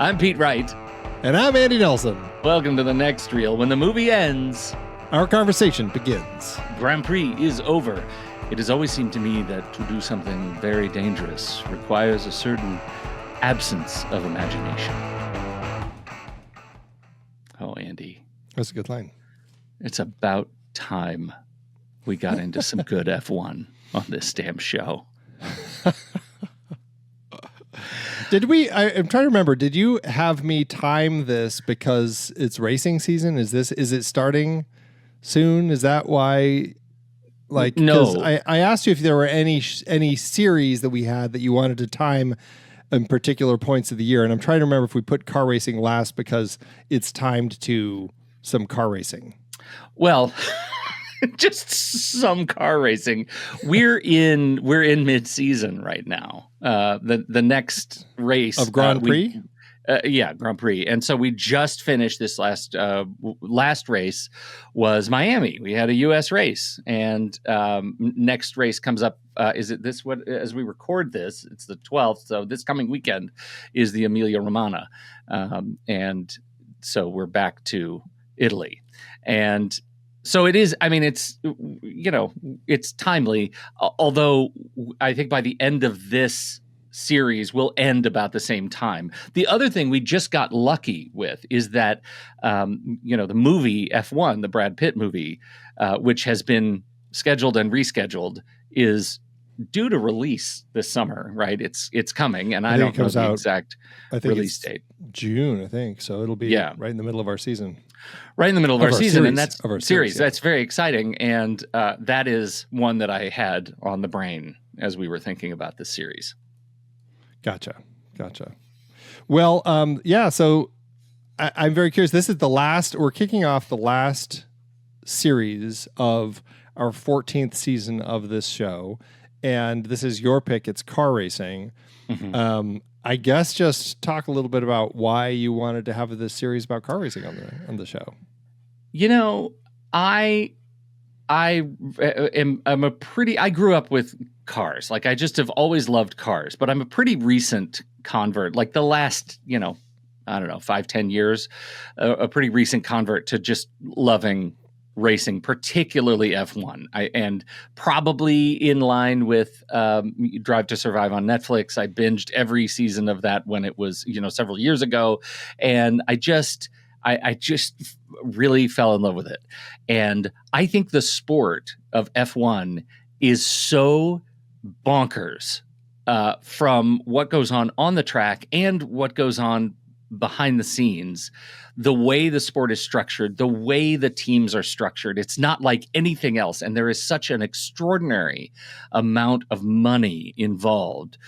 I'm Pete Wright. And I'm Andy Nelson. Welcome to the next reel. When the movie ends, our conversation begins. Grand Prix is over. It has always seemed to me that to do something very dangerous requires a certain absence of imagination. Oh, Andy. That's a good line. It's about time we got into some good F1 on this damn show. I'm trying to remember, did you have me time this because it's racing season? Is it starting soon? Is that why? Like, no. I asked you if there were any series that we had that you wanted to time in particular points of the year. And I'm trying to remember if we put car racing last because it's timed to some car racing. Well, just some car racing. We're in mid-season right now. The next race of Grand Prix. Grand Prix. And so we just finished this last race was Miami. We had a U.S. race, and next race comes up. Is it this? What as we record this? It's the 12th. So this coming weekend is the Emilia Romagna, and so we're back to Italy, and. So it is, I mean, it's timely, although I think by the end of this series will end about the same time. The other thing we just got lucky with is that, the movie F1, the Brad Pitt movie, which has been scheduled and rescheduled, is due to release this summer, right? It's coming, and I don't know the exact release date. June, I think. So it'll be right in the middle of our season. Right in the middle of our season, series, and that's our series. Yeah. That's very exciting, and that is one that I had on the brain as we were thinking about this series. Gotcha. Well, so I'm very curious. This is we're kicking off the last series of our 14th season of this show, and this is your pick. It's car racing. Mm-hmm. I guess just talk a little bit about why you wanted to have this series about car racing on the show. I grew up with cars. Like, I just have always loved cars, but I'm a pretty recent convert, like the last, 5-10 years, a pretty recent convert to just loving racing, particularly F1. And probably in line with Drive to Survive on Netflix. I binged every season of that when it was, several years ago. And I just really fell in love with it. And I think the sport of F1 is so bonkers from what goes on the track and what goes on behind the scenes. The way the sport is structured, the way the teams are structured, it's not like anything else. And there is such an extraordinary amount of money involved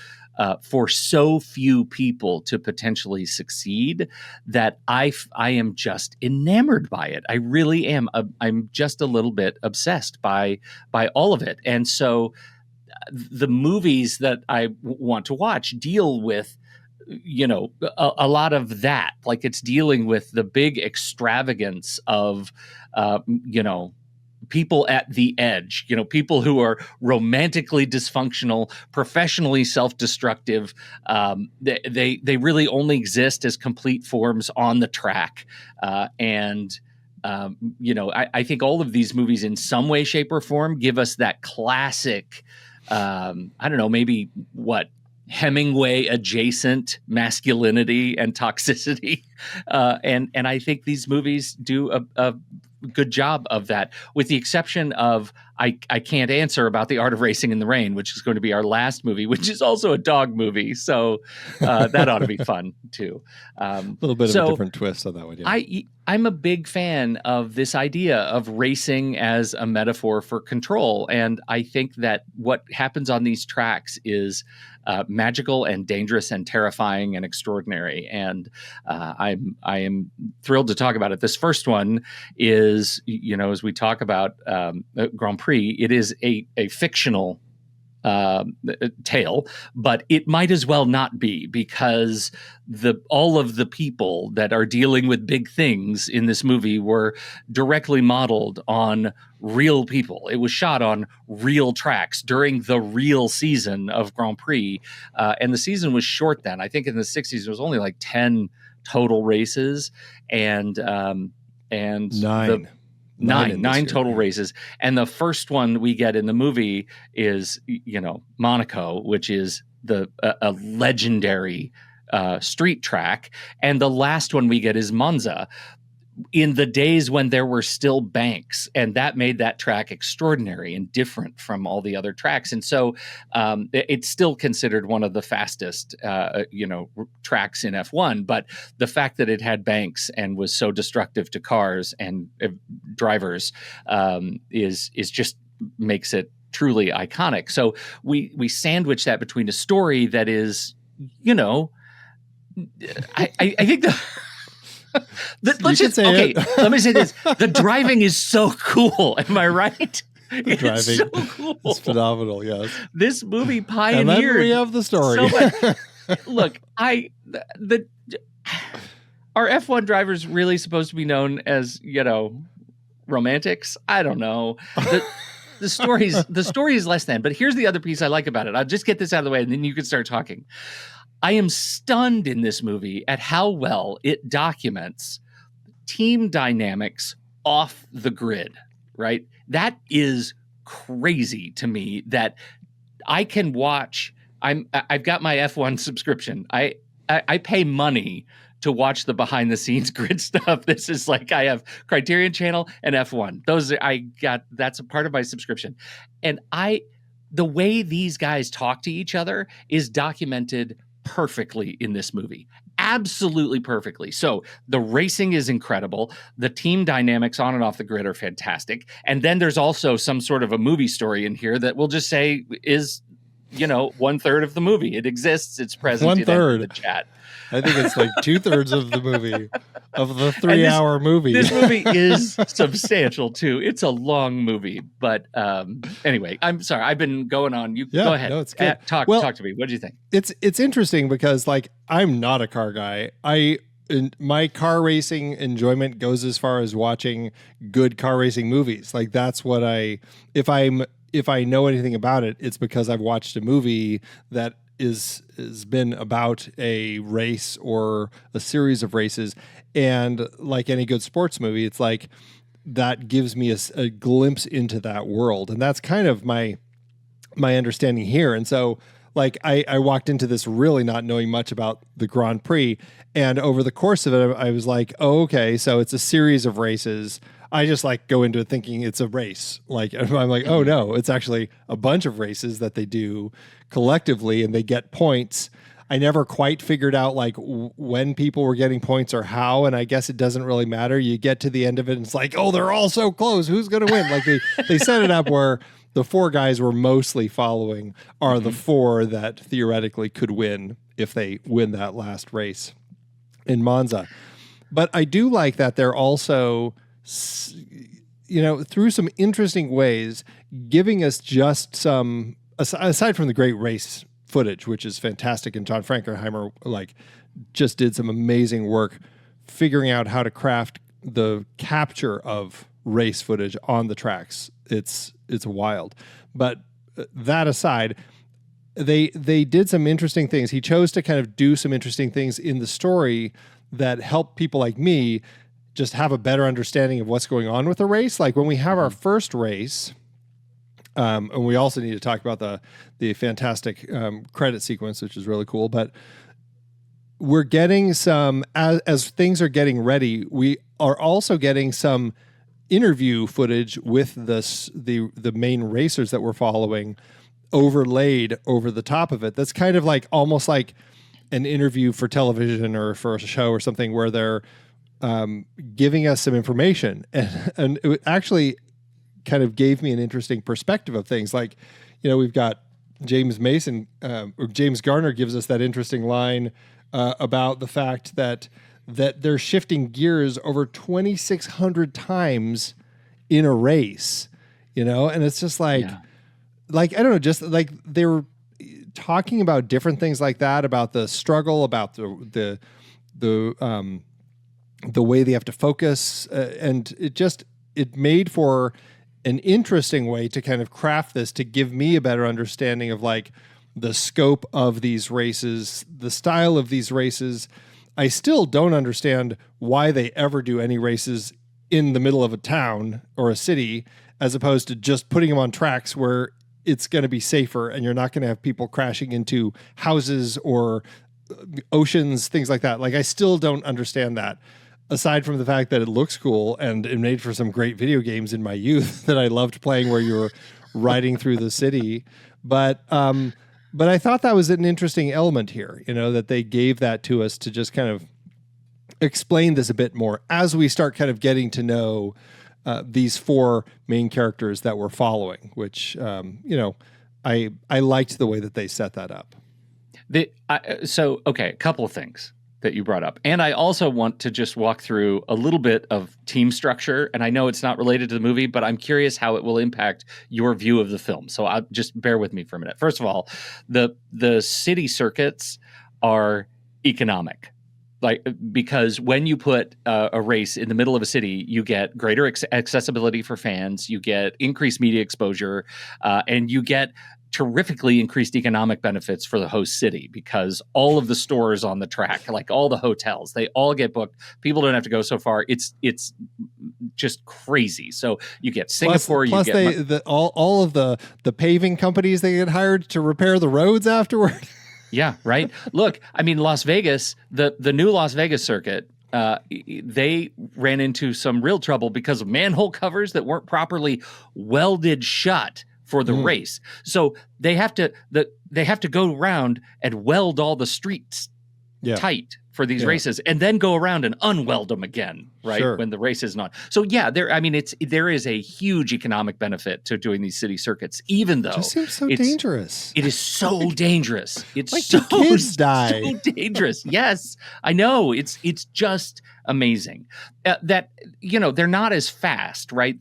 for so few people to potentially succeed that I am just enamored by it. I really am. I'm just a little bit obsessed by all of it. And so the movies that I want to watch deal with a lot of that. Like, it's dealing with the big extravagance of, people at the edge, people who are romantically dysfunctional, professionally self-destructive. They really only exist as complete forms on the track. I think all of these movies in some way, shape, or form give us that classic, maybe Hemingway adjacent masculinity and toxicity. And I think these movies do a good job of that, with the exception of I Can't Answer About the Art of Racing in the Rain, which is going to be our last movie, which is also a dog movie. So that ought to be fun too. A little bit of a different twist on that one. Yeah. I'm a big fan of this idea of racing as a metaphor for control. And I think that what happens on these tracks is magical and dangerous and terrifying and extraordinary. And I am thrilled to talk about it. This first one is, as we talk about Grand Prix, it is a fictional tale, but it might as well not be, because all of the people that are dealing with big things in this movie were directly modeled on real people. It was shot on real tracks during the real season of Grand Prix, and the season was short then. I think in the 60s it was only like 10 total races, and nine total races. And the first one we get in the movie is, Monaco, which is a legendary street track. And the last one we get is Monza, in the days when there were still banks, and that made that track extraordinary and different from all the other tracks. And so it's still considered one of the fastest, tracks in F1. But the fact that it had banks and was so destructive to cars and drivers is just makes it truly iconic. So we sandwich that between a story that is, I think let me say this. The driving is so cool. Am I right? The driving so cool. It's phenomenal, yes. This movie pioneered. And then we have the story. So look, our F1 drivers really supposed to be known as, romantics? I don't know. The story is less than. But here's the other piece I like about it. I'll just get this out of the way, and then you can start talking. I am stunned in this movie at how well it documents team dynamics off the grid, right? That is crazy to me that I can watch. I've got my F1 subscription. I pay money to watch the behind the scenes grid stuff. This is like, I have Criterion Channel and F1. That's a part of my subscription. And the way these guys talk to each other is documented perfectly in this movie. Absolutely perfectly. So the racing is incredible. The team dynamics on and off the grid are fantastic. And then there's also some sort of a movie story in here that we'll just say is, 1/3 of the movie. It exists. It's present. 1/3 in the chat. I think it's like 2/3 of the movie, of the 3-hour movie. This movie is substantial too. It's a long movie, but anyway, I'm sorry. I've been going on. You go ahead. No, it's good. Talk to me. What do you think? It's interesting because I'm not a car guy. My car racing enjoyment goes as far as watching good car racing movies. Like that's what if I know anything about it, it's because I've watched a movie that has been about a race or a series of races. And like any good sports movie, it's like that gives me a glimpse into that world. And that's kind of my understanding here. And so I walked into this really not knowing much about the Grand Prix. And over the course of it, I was like, oh, okay, so it's a series of races. I just go into it thinking it's a race. I'm like, oh no, it's actually a bunch of races that they do collectively and they get points. I never quite figured out when people were getting points or how, and I guess it doesn't really matter. You get to the end of it and it's like, oh, they're all so close. Who's going to win? They set it up where the 4 guys we're mostly following are the 4 that theoretically could win if they win that last race in Monza. But I do like that they're also, through some interesting ways, giving us just some, aside from the great race footage, which is fantastic, and John Frankenheimer just did some amazing work figuring out how to craft the capture of race footage on the tracks. It's wild. But that aside, they did some interesting things. He chose to kind of do some interesting things in the story that help people like me just have a better understanding of what's going on with the race. Like when we have our first race, and we also need to talk about the fantastic credit sequence, which is really cool. But we're getting some, as things are getting ready, we are also getting some interview footage with the main racers that we're following overlaid over the top of it. That's kind of almost like an interview for television or for a show or something where they're giving us some information. And it actually kind of gave me an interesting perspective of things. We've got James Mason, or James Garner gives us that interesting line about the fact that they're shifting gears over 2,600 times in a race, and it's just like, I don't know, just like they were talking about different things like that, about the struggle, about the way they have to focus, and it made for an interesting way to kind of craft this to give me a better understanding of like the scope of these races, the style of these races. I still don't understand why they ever do any races in the middle of a town or a city, as opposed to just putting them on tracks where it's going to be safer and you're not going to have people crashing into houses or oceans, things like that. Like, I still don't understand that, aside from the fact that it looks cool and it made for some great video games in my youth that I loved playing, where you were riding through the city. But I thought that was an interesting element here, that they gave that to us to just kind of explain this a bit more as we start kind of getting to know these four main characters that we're following, which, I liked the way that they set that up. Okay, a couple of things that you brought up. And I also want to just walk through a little bit of team structure. And I know it's not related to the movie, but I'm curious how it will impact your view of the film. So I'll just bear with me for a minute. First of all, the city circuits are economic. Because when you put a race in the middle of a city, you get greater accessibility for fans, you get increased media exposure, and you get terrifically increased economic benefits for the host city, because all of the stores on the track, like all the hotels, they all get booked. People don't have to go so far. It's just crazy. So you get Singapore. Plus all of the paving companies, they get hired to repair the roads afterward. Yeah, right. Look, I mean, Las Vegas, the new Las Vegas circuit, they ran into some real trouble because of manhole covers that weren't properly welded shut for the race. So they have to go around and weld all the streets tight for these races, and then go around and unweld them again, right? Sure. When the race is not. So yeah, there is a huge economic benefit to doing these city circuits, even though it just seems so dangerous. It is so dangerous. It's like so kids die. So dangerous. Yes, I know. It's just amazing that they're not as fast, right?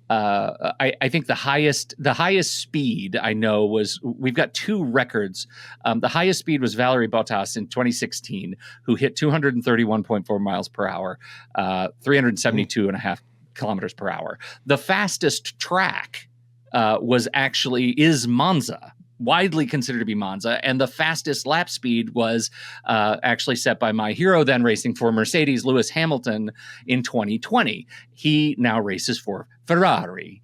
I think the highest speed I know was, we've got two records. The highest speed was Valerie Bottas in 2016, who hit 231.4 miles per hour, 372.5 kilometers per hour. The fastest track is Monza, widely considered to be Monza, and the fastest lap speed was actually set by my hero then racing for Mercedes, Lewis Hamilton, in 2020. He now races for Ferrari.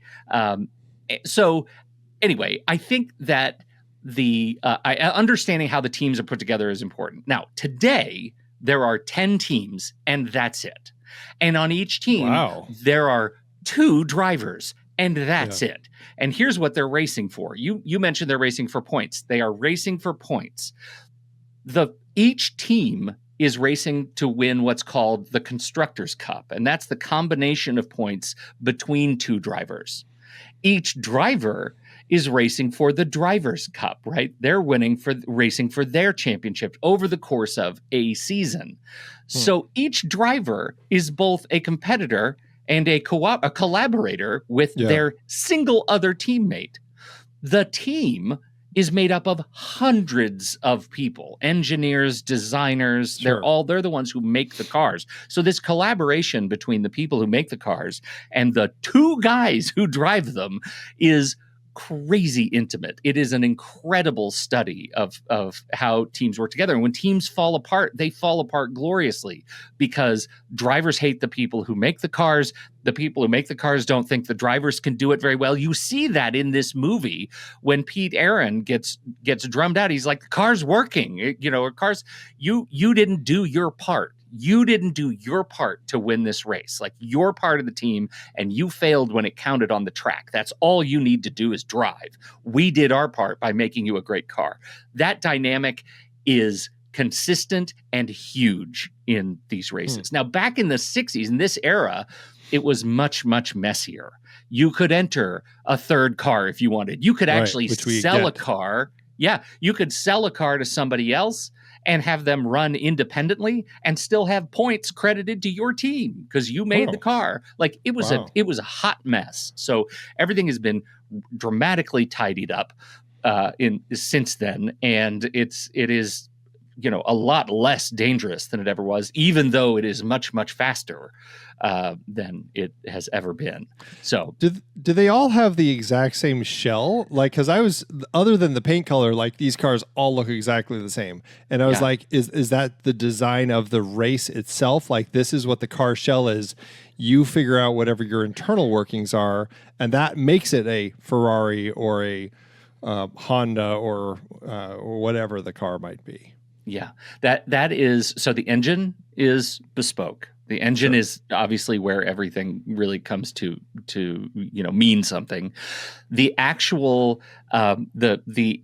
So anyway, I think that understanding how the teams are put together is important. Now, today, there are 10 teams, and that's it. And on each team, there are 2 drivers, and that's it. And here's what they're racing for. You mentioned they're racing for points. They are racing for points. Each team is racing to win what's called the Constructors' Cup, and that's the combination of points between 2 drivers. Each driver is racing for the Drivers' Cup, right? They're racing for their championship over the course of a season. So each driver is both a competitor and a collaborator with their single other teammate. The team is made up of hundreds of people, engineers, designers. Sure. They're the ones who make the cars. So this collaboration between the people who make the cars and the 2 guys who drive them is crazy intimate. It is an incredible study of how teams work together. And when teams fall apart, they fall apart gloriously, because drivers hate the people who make the cars. The people who make the cars don't think the drivers can do it very well. You see that in this movie when Pete Aaron gets drummed out. He's like, the car's working. Cars, you didn't do your part. You didn't do your part to win this race. Like, you're part of the team, and you failed when it counted on the track. That's all you need to do is drive. We did our part by making you a great car. That dynamic is consistent and huge in these races. Now, back in the 60s, in this era, it was much, much messier. You could enter a third car if you wanted. You could actually sell a car. Yeah, you could sell a car to somebody else, and have them run independently and still have points credited to your team because you made the car. Like it was a hot mess. So everything has been dramatically tidied up since then, and it is a lot less dangerous than it ever was, even though it is much, much faster than it has ever been. So do they all have the exact same shell? Like, because other than the paint color, like these cars all look exactly the same. And I was like, is that the design of the race itself? Like, this is what the car shell is. You figure out whatever your internal workings are, and that makes it a Ferrari or a Honda or whatever the car might be. Yeah, that is, so the engine is bespoke. The engine is obviously where everything really comes to mean something. The actual the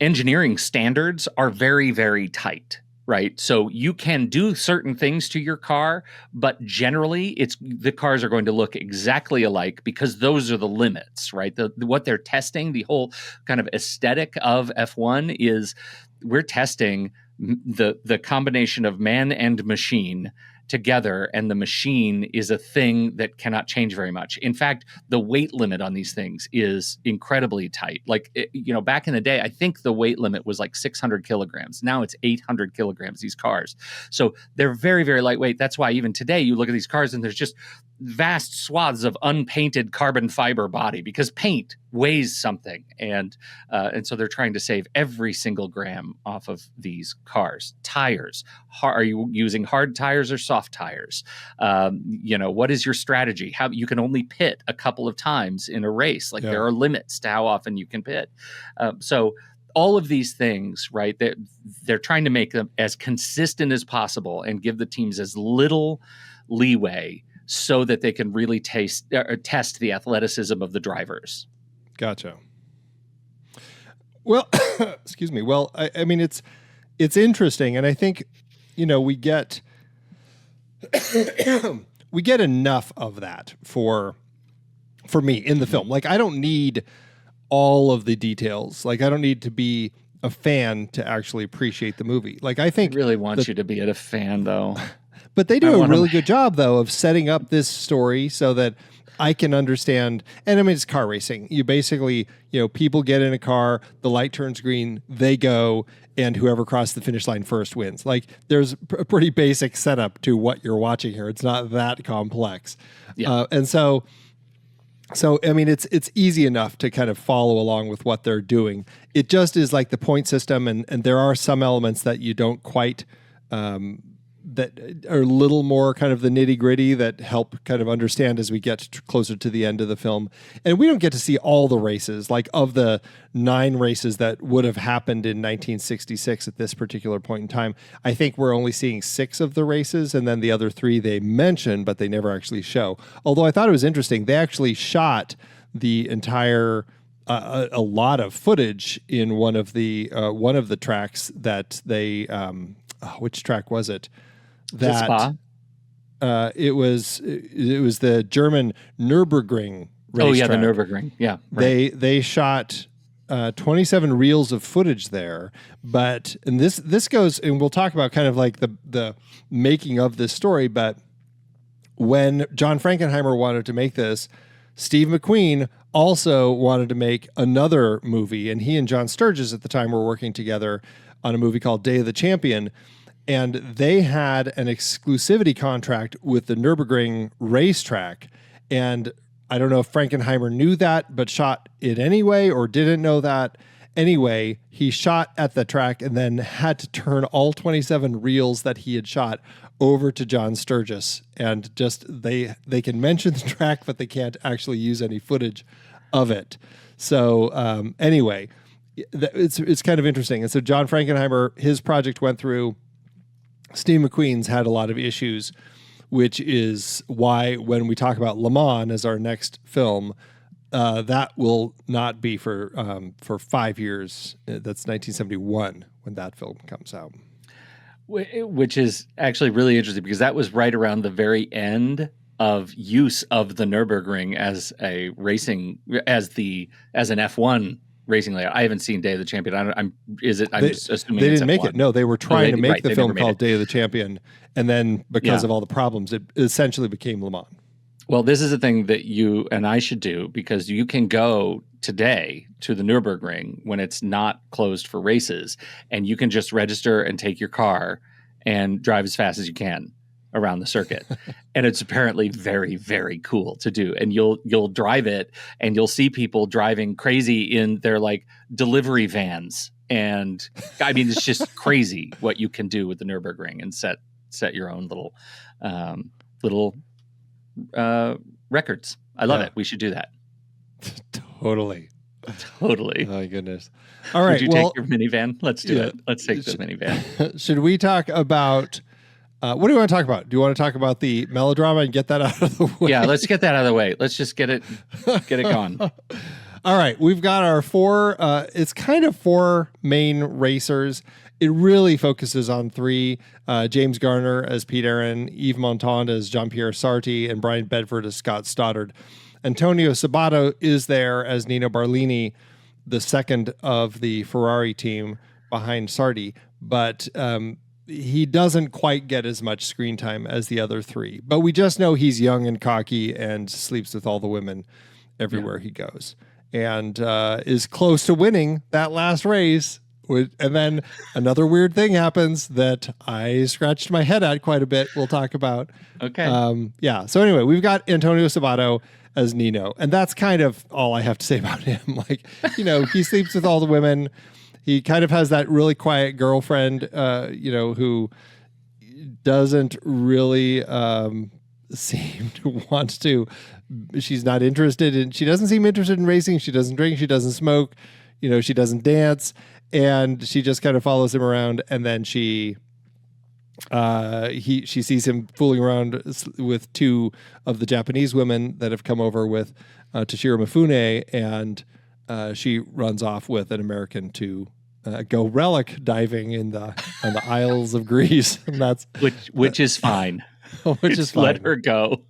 engineering standards are very, very tight, right? So you can do certain things to your car, but generally the cars are going to look exactly alike because those are the limits, right? What they're testing, the whole kind of aesthetic of F1 is we're testing the combination of man and machine together, and the machine is a thing that cannot change very much. In fact, the weight limit on these things is incredibly tight. Like, back in the day, I think the weight limit was like 600 kilograms. Now it's 800 kilograms, these cars. So they're very, very lightweight. That's why even today you look at these cars and there's just vast swaths of unpainted carbon fiber body because paint weighs something. And so they're trying to save every single gram off of these cars. Tires. Are you using hard tires or soft tires? What is your strategy? How you can only pit a couple of times in a race. Like there are limits to how often you can pit. So all of these things, right? They're trying to make them as consistent as possible and give the teams as little leeway so that they can really test the athleticism of the drivers. Gotcha. Well, excuse me. Well, I mean, it's interesting, and I think we get enough of that for me in the film. Like, I don't need all of the details. Like, I don't need to be a fan to actually appreciate the movie. Like, I think I really want you to be a fan, though. But they do a really good job, though, of setting up this story so that I can understand. And I mean, it's car racing. You basically, people get in a car, the light turns green, they go, and whoever crosses the finish line first wins. Like, there's a pretty basic setup to what you're watching here. It's not that complex. Yeah. And so I mean, it's easy enough to kind of follow along with what they're doing. It just is like the point system, and there are some elements that you don't quite that are a little more kind of the nitty gritty that help kind of understand as we get closer to the end of the film. And we don't get to see all the races. Like, of the 9 races that would have happened in 1966 at this particular point in time, I think we're only seeing 6 of the races, and then the other 3 they mention, but they never actually show. Although I thought it was interesting, they actually shot the entire a lot of footage in one of the tracks that they which track was it? That Spa? It was the German Nürburgring racetrack. Oh yeah, the Nürburgring. Yeah, right. They shot 27 reels of footage there, and this goes, and we'll talk about kind of like the making of this story. But when John Frankenheimer wanted to make this, Steve McQueen also wanted to make another movie, and he and John Sturges at the time were working together on a movie called Day of the Champion. And they had an exclusivity contract with the Nürburgring racetrack. And I don't know if Frankenheimer knew that, but shot it anyway, or didn't know that. Anyway, he shot at the track and then had to turn all 27 reels that he had shot over to John Sturges. And just they can mention the track, but they can't actually use any footage of it. So anyway, it's kind of interesting. And so John Frankenheimer, his project went through. Steve McQueen's had a lot of issues, which is why when we talk about Le Mans as our next film, that will not be for 5 years. That's 1971 when that film comes out. Which is actually really interesting because that was right around the very end of use of the Nürburgring as a racing, as an F1 racing layout. I haven't seen Day of the Champion. I'm just assuming they it's didn't make F1. it. No, they were trying to make the film called it. Day of the Champion, and then because of all the problems, it essentially became Le Mans. Well, this is a thing that you and I should do, because you can go today to the Nürburgring when it's not closed for races, and you can just register and take your car and drive as fast as you can around the circuit. And it's apparently very, very cool to do. And you'll drive it, and you'll see people driving crazy in their like delivery vans. And I mean, it's just crazy what you can do with the Nürburgring and set your own little records. I love it. We should do that. Totally. Oh my goodness. All right. Would you take your minivan? Let's do it. Let's take the minivan. Should we talk about what do you want to talk about? Do you want to talk about the melodrama and get that out of the way? Yeah, let's get that out of the way. Let's just get it gone. All right. We've got our it's kind of four main racers. It really focuses on three: James Garner as Pete Aaron, Yves Montand as Jean-Pierre Sarti, and Brian Bedford as Scott Stoddard. Antonio Sabato is there as Nino Barlini, the second of the Ferrari team behind Sarti, but he doesn't quite get as much screen time as the other three. But we just know he's young and cocky and sleeps with all the women everywhere he goes, and is close to winning that last race. And then another weird thing happens that I scratched my head at quite a bit. We'll talk about. Okay. So anyway, we've got Antonio Sabato as Nino, and that's kind of all I have to say about him. Like, he sleeps with all the women. He kind of has that really quiet girlfriend, who doesn't really seem to want to. She's not interested in. She doesn't seem interested in racing. She doesn't drink. She doesn't smoke. She doesn't dance. And she just kind of follows him around, and then she sees him fooling around with two of the Japanese women that have come over with Toshiro Mifune, and she runs off with an American to go relic diving on the Isles of Greece, and that's which is fine. Which is fine. Let her go.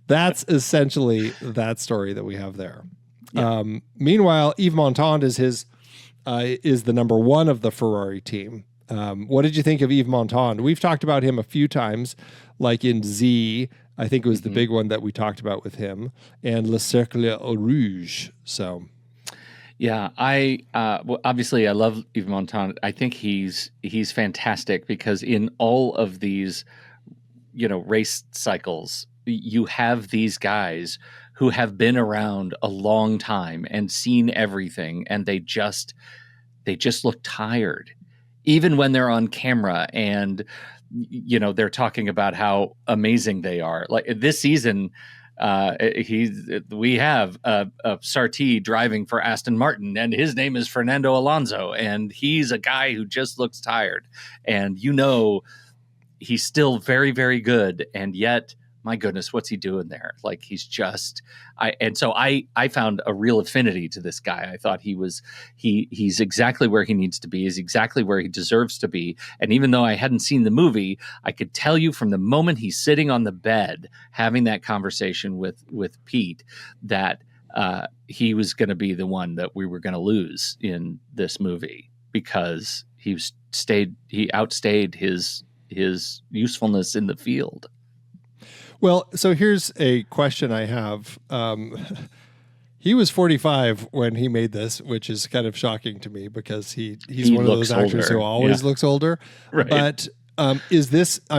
That's essentially that story that we have there. Yeah. Meanwhile, Yves Montand is the number one of the Ferrari team. What did you think of Yves Montand? We've talked about him a few times, like in Z. I think it was the big one that we talked about with him, and Le Cercle Rouge. So, yeah, obviously I love Yves Montand. I think he's fantastic, because in all of these, race cycles, you have these guys who have been around a long time and seen everything, and they just look tired, even when they're on camera, and they're talking about how amazing they are. Like this season, we have Sarti driving for Aston Martin, and his name is Fernando Alonso, and he's a guy who just looks tired, and he's still very, very good, and yet, my goodness, what's he doing there? Like, he's just, I found a real affinity to this guy. I thought he's exactly where he needs to be. He's exactly where he deserves to be. And even though I hadn't seen the movie, I could tell you from the moment he's sitting on the bed, having that conversation with Pete, that he was going to be the one that we were going to lose in this movie, because he outstayed his usefulness in the field. Well, so here's a question I have. He was 45 when he made this, which is kind of shocking to me, because he's one of those actors who always looks older. Right. But I'm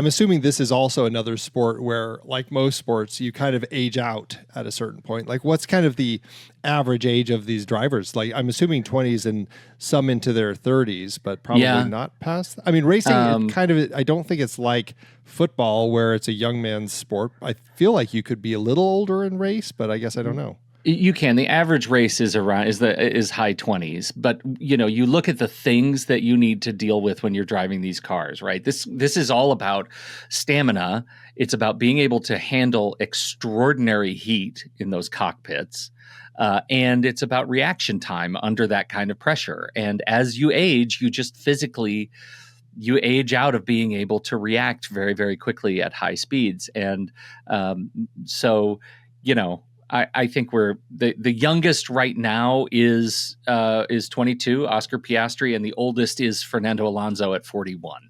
assuming this is also another sport where, like most sports, you kind of age out at a certain point. Like, what's kind of the average age of these drivers? Like, I'm assuming 20s and some into their 30s, but probably not past. I mean, racing, I don't think it's like football where it's a young man's sport. I feel like you could be a little older in race, but I guess I don't know. You can. The average race is high 20s, but you look at the things that you need to deal with when you're driving these cars, right? This is all about stamina. It's about being able to handle extraordinary heat in those cockpits. And it's about reaction time under that kind of pressure. And as you age, you just physically, you age out of being able to react very, very quickly at high speeds. And so, I think we're the youngest right now is 22, Oscar Piastri, and the oldest is Fernando Alonso at 41.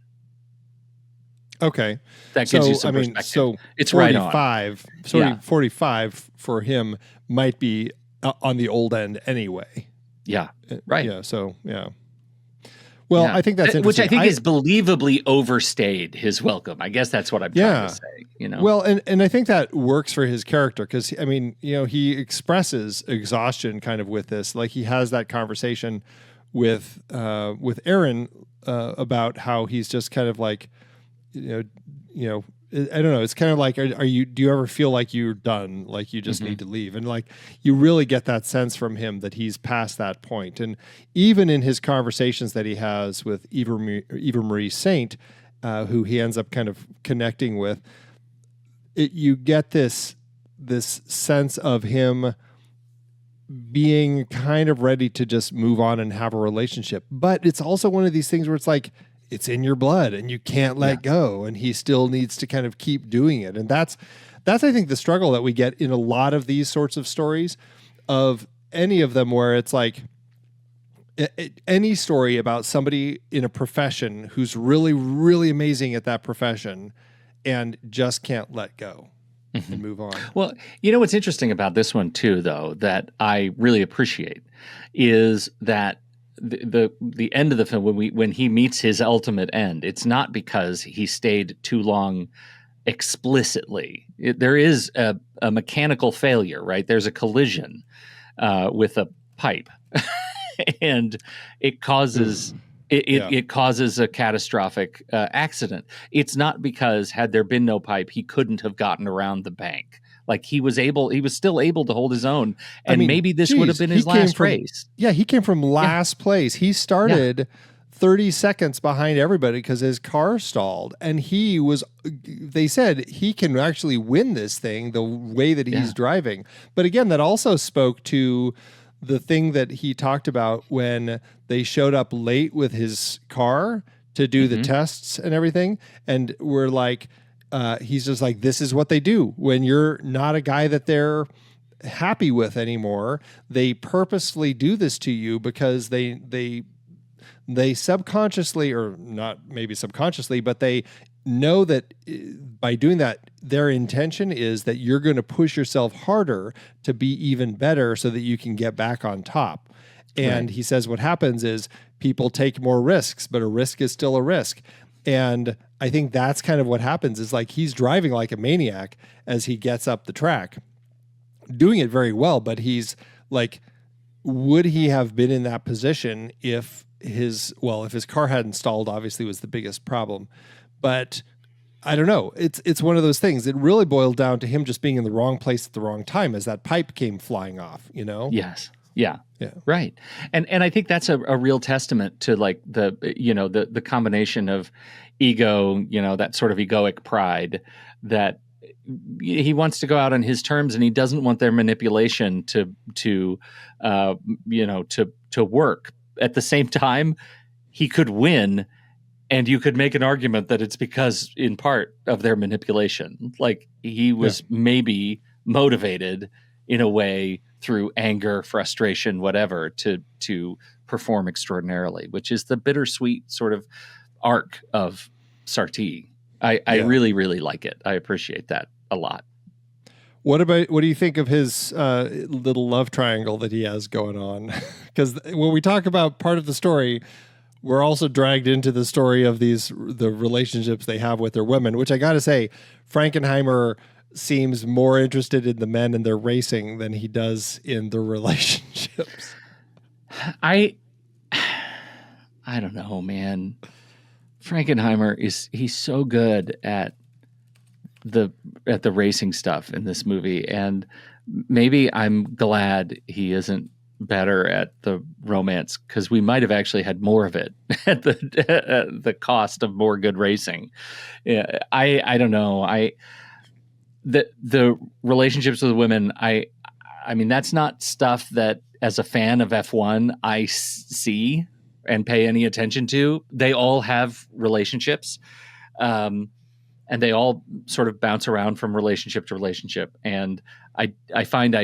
Okay. That gives you some perspective. So it's 45, right on. 45 for him might be on the old end anyway. Yeah. Right. Yeah. So, yeah. Well, I think that's interesting. Which I think is believably overstayed his welcome. I guess that's what I'm trying to say, Well, and I think that works for his character because, I mean, he expresses exhaustion kind of with this. Like he has that conversation with Aaron about how he's just kind of like, I don't know. It's kind of like, do you ever feel like you're done? Like you just need to leave? And like, you really get that sense from him that he's past that point. And even in his conversations that he has with Eva Marie Saint, who he ends up kind of connecting with, you get this sense of him being kind of ready to just move on and have a relationship. But it's also one of these things where it's like, it's in your blood and you can't let go. And he still needs to kind of keep doing it. And that's, I think, the struggle that we get in a lot of these sorts of stories, of any of them where it's like any story about somebody in a profession who's really, really amazing at that profession and just can't let go and move on. Well, what's interesting about this one too, though, that I really appreciate is that the end of the film, when he meets his ultimate end, it's not because he stayed too long explicitly. There is a mechanical failure, right? There's a collision with a pipe, and it causes it causes a catastrophic accident. It's not because had there been no pipe, he couldn't have gotten around the bank. Like he was still able to hold his own, and maybe this would have been his last race. Yeah, he came from last place. He started 30 seconds behind everybody because his car stalled, and they said he can actually win this thing the way that he's driving. But again, that also spoke to the thing that he talked about when they showed up late with his car to do the tests and everything, and we're like, he's just like, this is what they do when you're not a guy that they're happy with anymore. They purposefully do this to you because they subconsciously, or not maybe subconsciously, but they know that by doing that, their intention is that you're going to push yourself harder to be even better so that you can get back on top. And he says what happens is people take more risks, but a risk is still a risk. And I think that's kind of what happens, is like he's driving like a maniac as he gets up the track, doing it very well. But he's like, would he have been in that position if his car hadn't stalled? Obviously was the biggest problem. But I don't know. It's one of those things. It really boiled down to him just being in the wrong place at the wrong time as that pipe came flying off, Yes. Yeah. Right. And I think that's a real testament to like the combination of ego, that sort of egoic pride, that he wants to go out on his terms and he doesn't want their manipulation to work. At the same time, he could win, and you could make an argument that it's because in part of their manipulation. Like he was maybe motivated in a way through anger, frustration, whatever, to perform extraordinarily, which is the bittersweet sort of arc of Sarti. I really, really like it. I appreciate that a lot. What do you think of his little love triangle that he has going on? Because when we talk about part of the story, we're also dragged into the story of the relationships they have with their women, which I got to say, Frankenheimer seems more interested in the men and their racing than he does in the relationships. I don't know, man. Frankenheimer he's so good at the racing stuff in this movie, and maybe I'm glad he isn't better at the romance, because we might have actually had more of it at the cost of more good racing. I don't know. The relationships with women, I mean, that's not stuff that as a fan of F1 I see and pay any attention to. They all have relationships. and they all sort of bounce around from relationship to relationship. And I find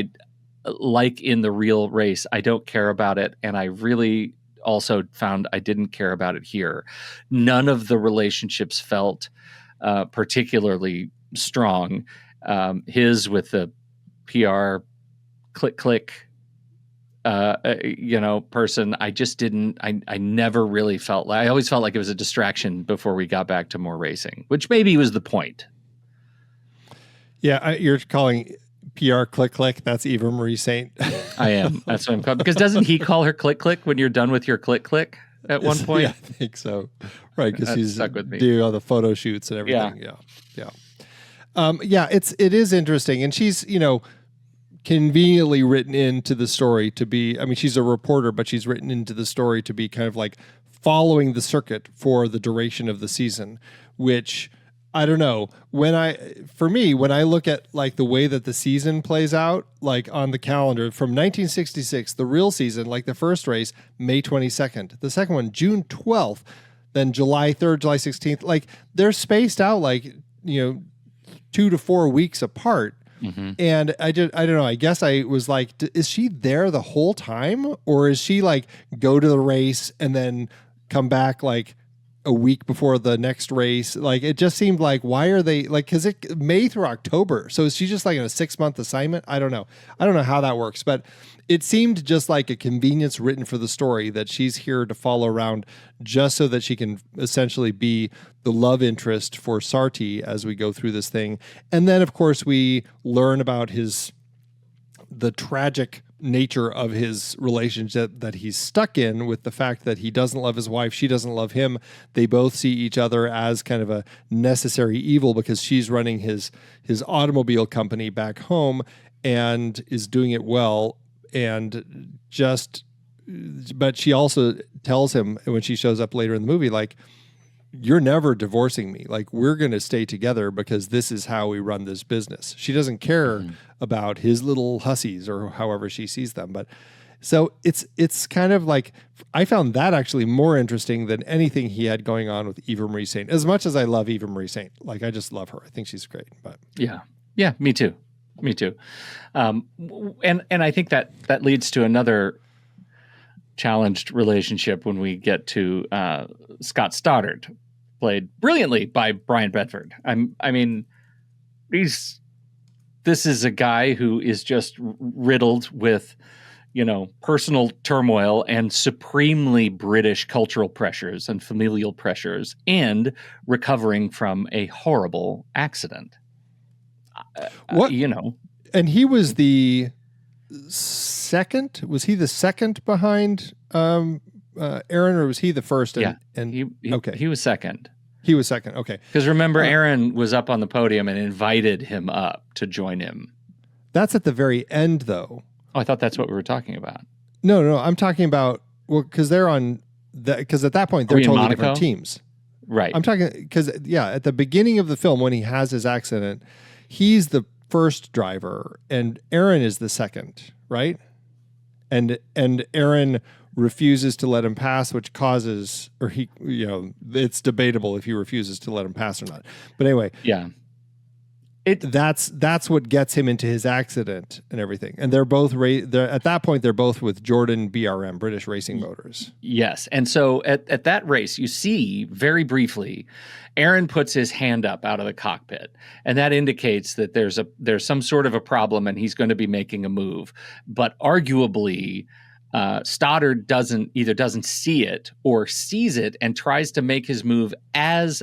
like in the real race, I don't care about it. And I really also found I didn't care about it here. None of the relationships felt particularly strong. His with the PR click person, I just didn't, I never really felt like, I always felt like it was a distraction before we got back to more racing, which maybe was the point. Yeah, you're calling PR click. That's Eva Marie Saint. I am. That's what I'm calling. Because doesn't he call her click when you're done with your click at one point? Yeah, I think so. Right, because she's stuck with me. doing all the photo shoots and everything. Yeah. It is interesting, and she's conveniently written into the story to be. I mean, she's a reporter, but she's written into the story to be kind of like following the circuit for the duration of the season, which. I don't know. When I look at like the way that the season plays out, like on the calendar from 1966, the real season, like the first race, May 22nd, the second one, June 12th, then July 3rd, July 16th, like they're spaced out like, 2 to 4 weeks apart. Mm-hmm. And I don't know. I guess I was like, is she there the whole time, or is she like go to the race and then come back like a week before the next race? Like it just seemed like, why are they like, because it May through October, so is she just like in a 6-month assignment? I don't know how that works, but it seemed just like a convenience written for the story that she's here to follow around just so that she can essentially be the love interest for Sarti as we go through this thing. And then of course we learn about the tragic nature of his relationship that he's stuck in, with the fact that he doesn't love his wife, she doesn't love him. They both see each other as kind of a necessary evil because she's running his automobile company back home and is doing it well. But she also tells him when she shows up later in the movie, like, you're never divorcing me. Like, we're going to stay together because this is how we run this business. She doesn't care about his little hussies or however she sees them. But so it's kind of like, I found that actually more interesting than anything he had going on with Eva Marie Saint. As much as I love Eva Marie Saint, like, I just love her. I think she's great. But yeah, me too. And I think that leads to another challenged relationship when we get to Scott Stoddard, played brilliantly by Brian Bedford. I mean, this is a guy who is just riddled with, personal turmoil and supremely British cultural pressures and familial pressures, and recovering from a horrible accident. And he was the second. Was he the second behind Aaron, or was he the first? He was second. He was second. Okay. Because remember, Aaron was up on the podium and invited him up to join him. That's at the very end, though. Oh, I thought that's what we were talking about. No, I'm talking about, because they're on, because at that point they're totally different teams. Right. I'm talking, because, at the beginning of the film, when he has his accident, he's the first driver and Aaron is the second, right? And Aaron refuses to let him pass, which causes, or he, it's debatable if he refuses to let him pass or not. But anyway, that's what gets him into his accident and everything. And they're both at that point they're both with Jordan BRM, British Racing Motors. Yes, and so at that race, you see very briefly, Aaron puts his hand up out of the cockpit, and that indicates that there's some sort of a problem, and he's going to be making a move. But arguably, Stoddard doesn't see it or sees it and tries to make his move as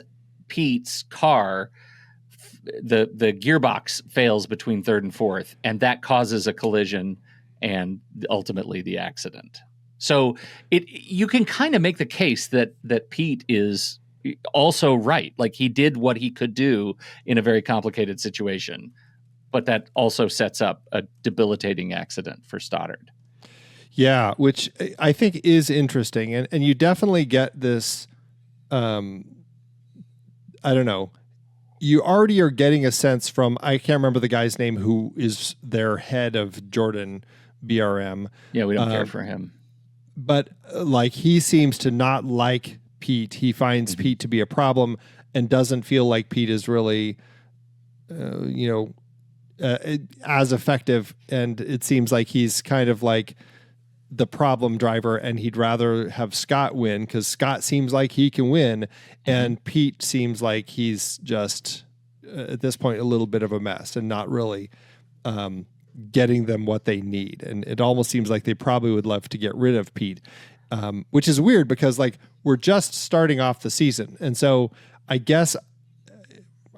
Pete's car, the gearbox fails between third and fourth, and that causes a collision and ultimately the accident. So you can kind of make the case that Pete is also right. Like, he did what he could do in a very complicated situation, but that also sets up a debilitating accident for Stoddard. Yeah, which I think is interesting. And you definitely get this, I don't know, you already are getting a sense from, I can't remember the guy's name who is their head of Jordan BRM. Yeah, we don't care for him. But like, he seems to not like Pete. He finds Pete to be a problem. and doesn't feel like Pete is really, as effective. And it seems like he's kind of like the problem driver, and he'd rather have Scott win because Scott seems like he can win, and Pete seems like he's just at this point a little bit of a mess and not really getting them what they need. And it almost seems like they probably would love to get rid of Pete, which is weird because like we're just starting off the season, and so I guess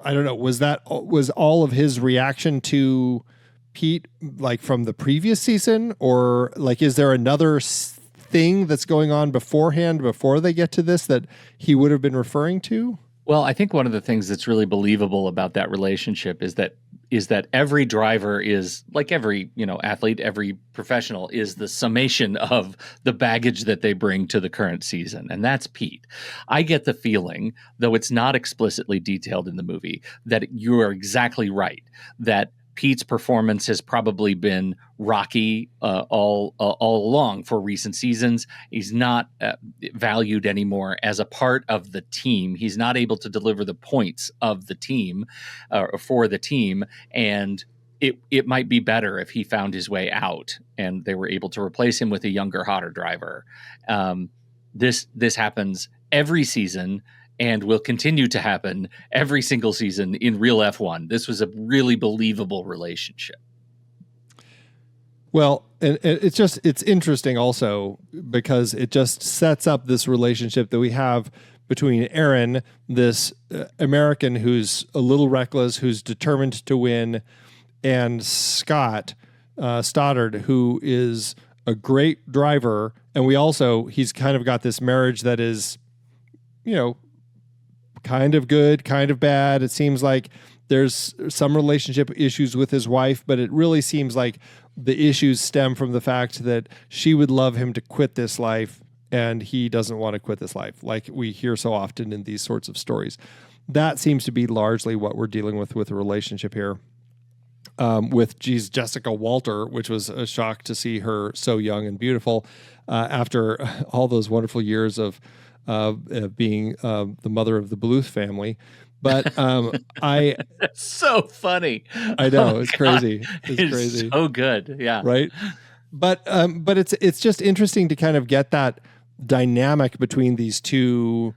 I don't know. Was all of his reaction to Pete like from the previous season, or like is there another thing that's going on beforehand before they get to this that he would have been referring to? Well, I think one of the things that's really believable about that relationship is that every driver is like every, athlete, every professional is the summation of the baggage that they bring to the current season. And that's Pete. I get the feeling, though it's not explicitly detailed in the movie, that you are exactly right, that Pete's performance has probably been rocky all along for recent seasons. He's not valued anymore as a part of the team. He's not able to deliver the points of the team for the team, and it might be better if he found his way out and they were able to replace him with a younger, hotter driver. This happens every season, and will continue to happen every single season in real F1. This was a really believable relationship. Well, and it's interesting also because it just sets up this relationship that we have between Aaron, this American who's a little reckless, who's determined to win, and Scott Stoddard, who is a great driver. And he's kind of got this marriage that is, kind of good, kind of bad. It seems like there's some relationship issues with his wife, but it really seems like the issues stem from the fact that she would love him to quit this life and he doesn't want to quit this life, like we hear so often in these sorts of stories. That seems to be largely what we're dealing with a relationship here. With Jessica Walter, which was a shock to see her so young and beautiful after all those wonderful years of being the mother of the Bluth family. But That's so funny. I know, it's crazy. It's crazy. So good. Yeah. Right. But it's just interesting to kind of get that dynamic between these two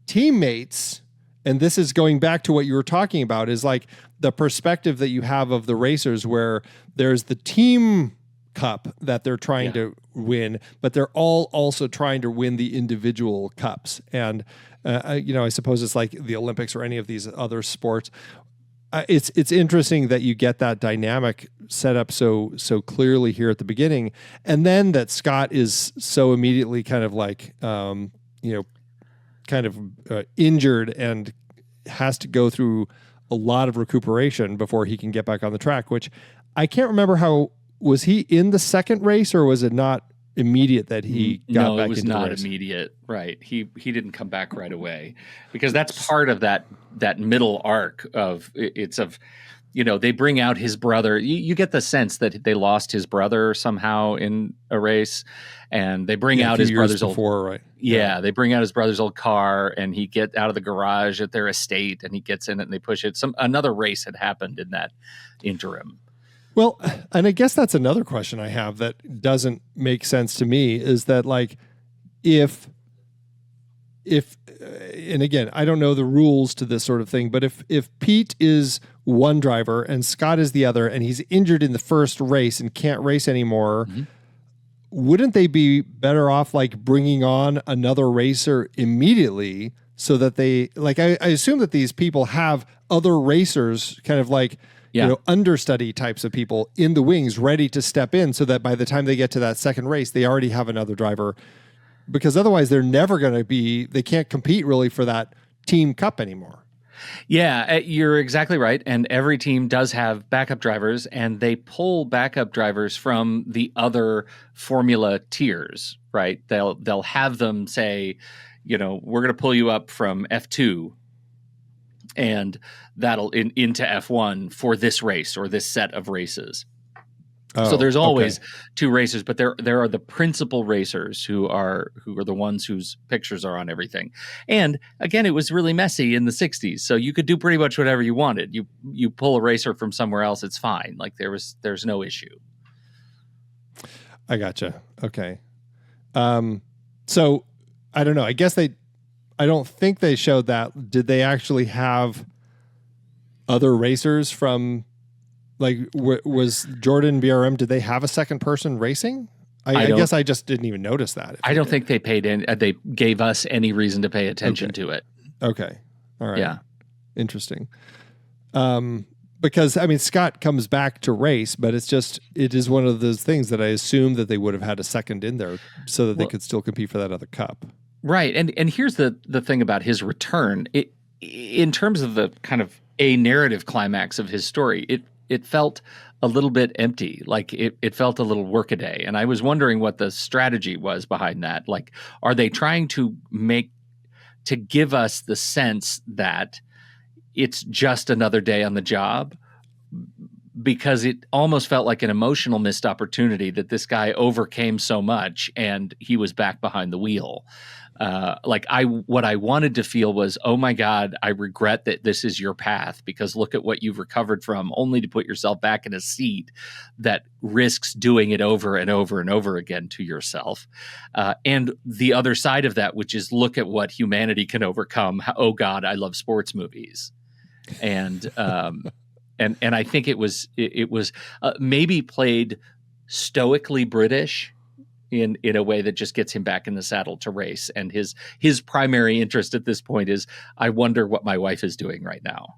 teammates. And this is going back to what you were talking about, is like the perspective that you have of the racers, where there's the team cup that they're trying to win, but they're all also trying to win the individual cups. And, I suppose it's like the Olympics or any of these other sports. It's interesting that you get that dynamic set up so clearly here at the beginning. And then that Scott is so immediately kind of like, injured and has to go through a lot of recuperation before he can get back on the track, which I can't remember was he in the second race, or was it not immediate that he got back into the race? No, it was not immediate. Right. He didn't come back right away, because that's part of that middle arc they bring out his brother. You get the sense that they lost his brother somehow in a race, and they bring out his brother's right? They bring out his brother's old car, and he gets out of the garage at their estate, and he gets in it, and they push it. Another race had happened in that interim. Well, and I guess that's another question I have that doesn't make sense to me, is that like if and again, I don't know the rules to this sort of thing, but if Pete is one driver and Scott is the other, and he's injured in the first race and can't race anymore, wouldn't they be better off like bringing on another racer immediately, so that they like, I assume that these people have other racers kind of like, understudy types of people in the wings ready to step in, so that by the time they get to that second race, they already have another driver, because otherwise they're never going to they can't compete really for that team cup anymore. Yeah, you're exactly right. And every team does have backup drivers, and they pull backup drivers from the other formula tiers, right? They'll have them say, we're going to pull you up from F2, and that'll into F1 for this race or this set of races. So Oh, there's always okay. two racers, but there are the principal racers who are the ones whose pictures are on everything. And again, it was really messy in the 60s, so you could do pretty much whatever you wanted. You pull a racer from somewhere else, it's fine. Like there's no issue. I gotcha. Okay. So I don't know. I don't think they showed that. Did they actually have other racers from, like, was Jordan BRM? Did they have a second person racing? I guess I just didn't even notice that. I don't think they paid in. They gave us any reason to pay attention to it. Okay. All right. Yeah. Interesting. Because I mean, Scott comes back to race, but it is one of those things that I assume that they would have had a second in there so that they could still compete for that other cup. Right. And here's the thing about his return. In terms of the kind of a narrative climax of his story, it felt a little bit empty. Like it felt a little workaday. And I was wondering what the strategy was behind that. Like, are they trying to give us the sense that it's just another day on the job? Because it almost felt like an emotional missed opportunity that this guy overcame so much and he was back behind the wheel. What I wanted to feel was, oh my God, I regret that this is your path, because look at what you've recovered from, only to put yourself back in a seat that risks doing it over and over and over again to yourself. And the other side of that, which is, look at what humanity can overcome. Oh God, I love sports movies. And I think it was maybe played stoically British in a way that just gets him back in the saddle to race. And his primary interest at this point is, I wonder what my wife is doing right now.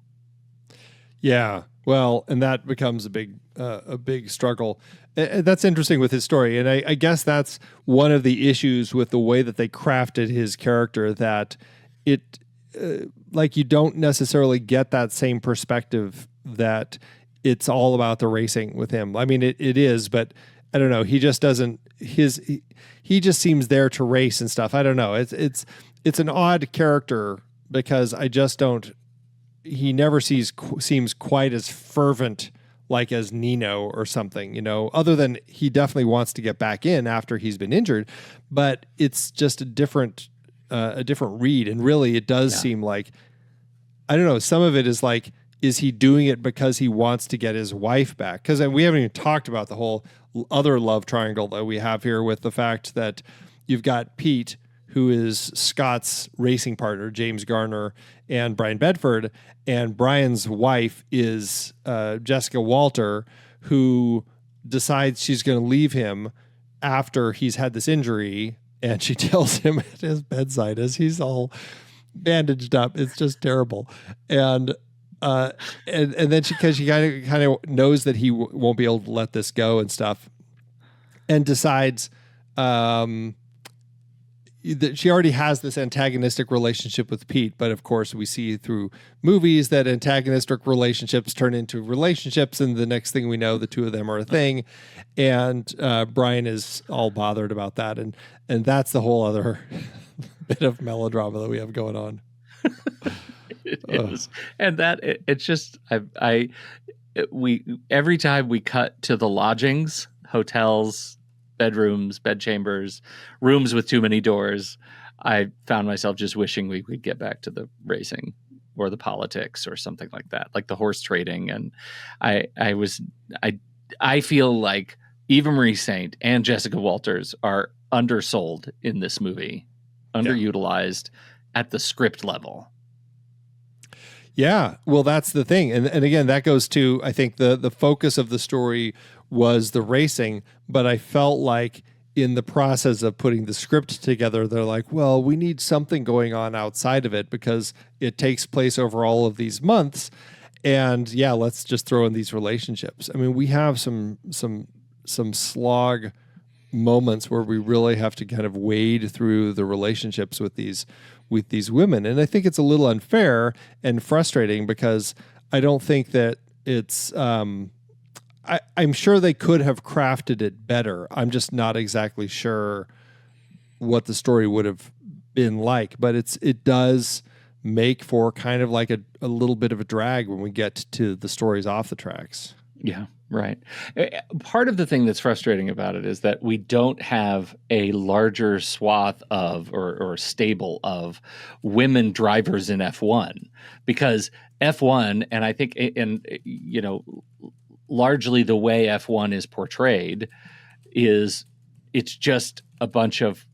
Yeah, well, and that becomes a big struggle. That's interesting with his story, and I guess that's one of the issues with the way that they crafted his character, that it like, you don't necessarily get that same perspective that it's all about the racing with him. I mean, it is, but I don't know. He just doesn't. He just seems there to race and stuff. I don't know. It's an odd character, because I just don't. He never seems quite as fervent, like as Nino or something, other than he definitely wants to get back in after he's been injured, but it's just a different read. And really, it does seem like, I don't know, some of it is like, is he doing it because he wants to get his wife back? Because we haven't even talked about the whole other love triangle that we have here, with the fact that you've got Pete, who is Scott's racing partner, James Garner, and Brian Bedford. And Brian's wife is Jessica Walter, who decides she's going to leave him after he's had this injury. And she tells him at his bedside as he's all bandaged up. It's just terrible. And then because she kind of knows that he won't be able to let this go and stuff, and decides that she already has this antagonistic relationship with Pete. But of course, we see through movies that antagonistic relationships turn into relationships, and the next thing we know, the two of them are a thing. And Brian is all bothered about that, and that's the whole other bit of melodrama that we have going on. It is. And that it's just we every time we cut to the lodgings, hotels, bedrooms, bedchambers, rooms with too many doors, I found myself just wishing we could get back to the racing or the politics or something like that, like the horse trading. And I feel like Eva Marie Saint and Jessica Walters are undersold in this movie, underutilized at the script level. Yeah, well, that's the thing. And again, that goes to, I think, the focus of the story was the racing, but I felt like in the process of putting the script together, they're like, well, we need something going on outside of it, because it takes place over all of these months. And yeah, let's just throw in these relationships. I mean, we have some slog moments where we really have to kind of wade through the relationships with these women. And I think it's a little unfair and frustrating, because I don't think that it's, I'm sure they could have crafted it better. I'm just not exactly sure what the story would have been like, but it does make for kind of like a little bit of a drag when we get to the stories off the tracks. Yeah, right. Part of the thing that's frustrating about it is that we don't have a larger swath of or stable of women drivers in F1, because F1, and I think, and largely the way F1 is portrayed is it's just a bunch of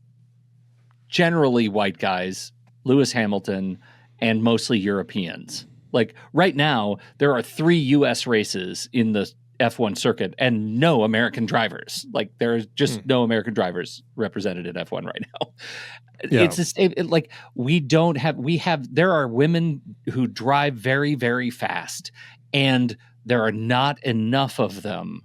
generally white guys, Lewis Hamilton, and mostly Europeans. Like right now, there are 3 U.S. races in the F1 circuit and no American drivers. Like there's just no American drivers represented in F1 right now. Yeah. It's just like there are women who drive very, very fast, and there are not enough of them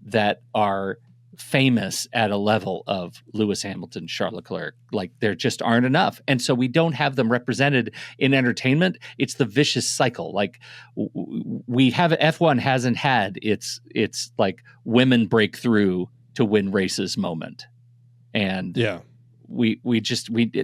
that are famous at a level of Lewis Hamilton, Charles Leclerc. Like there just aren't enough. And so we don't have them represented in entertainment. It's the vicious cycle. Like we have F1 hasn't had its like women break through to win races moment. And yeah, we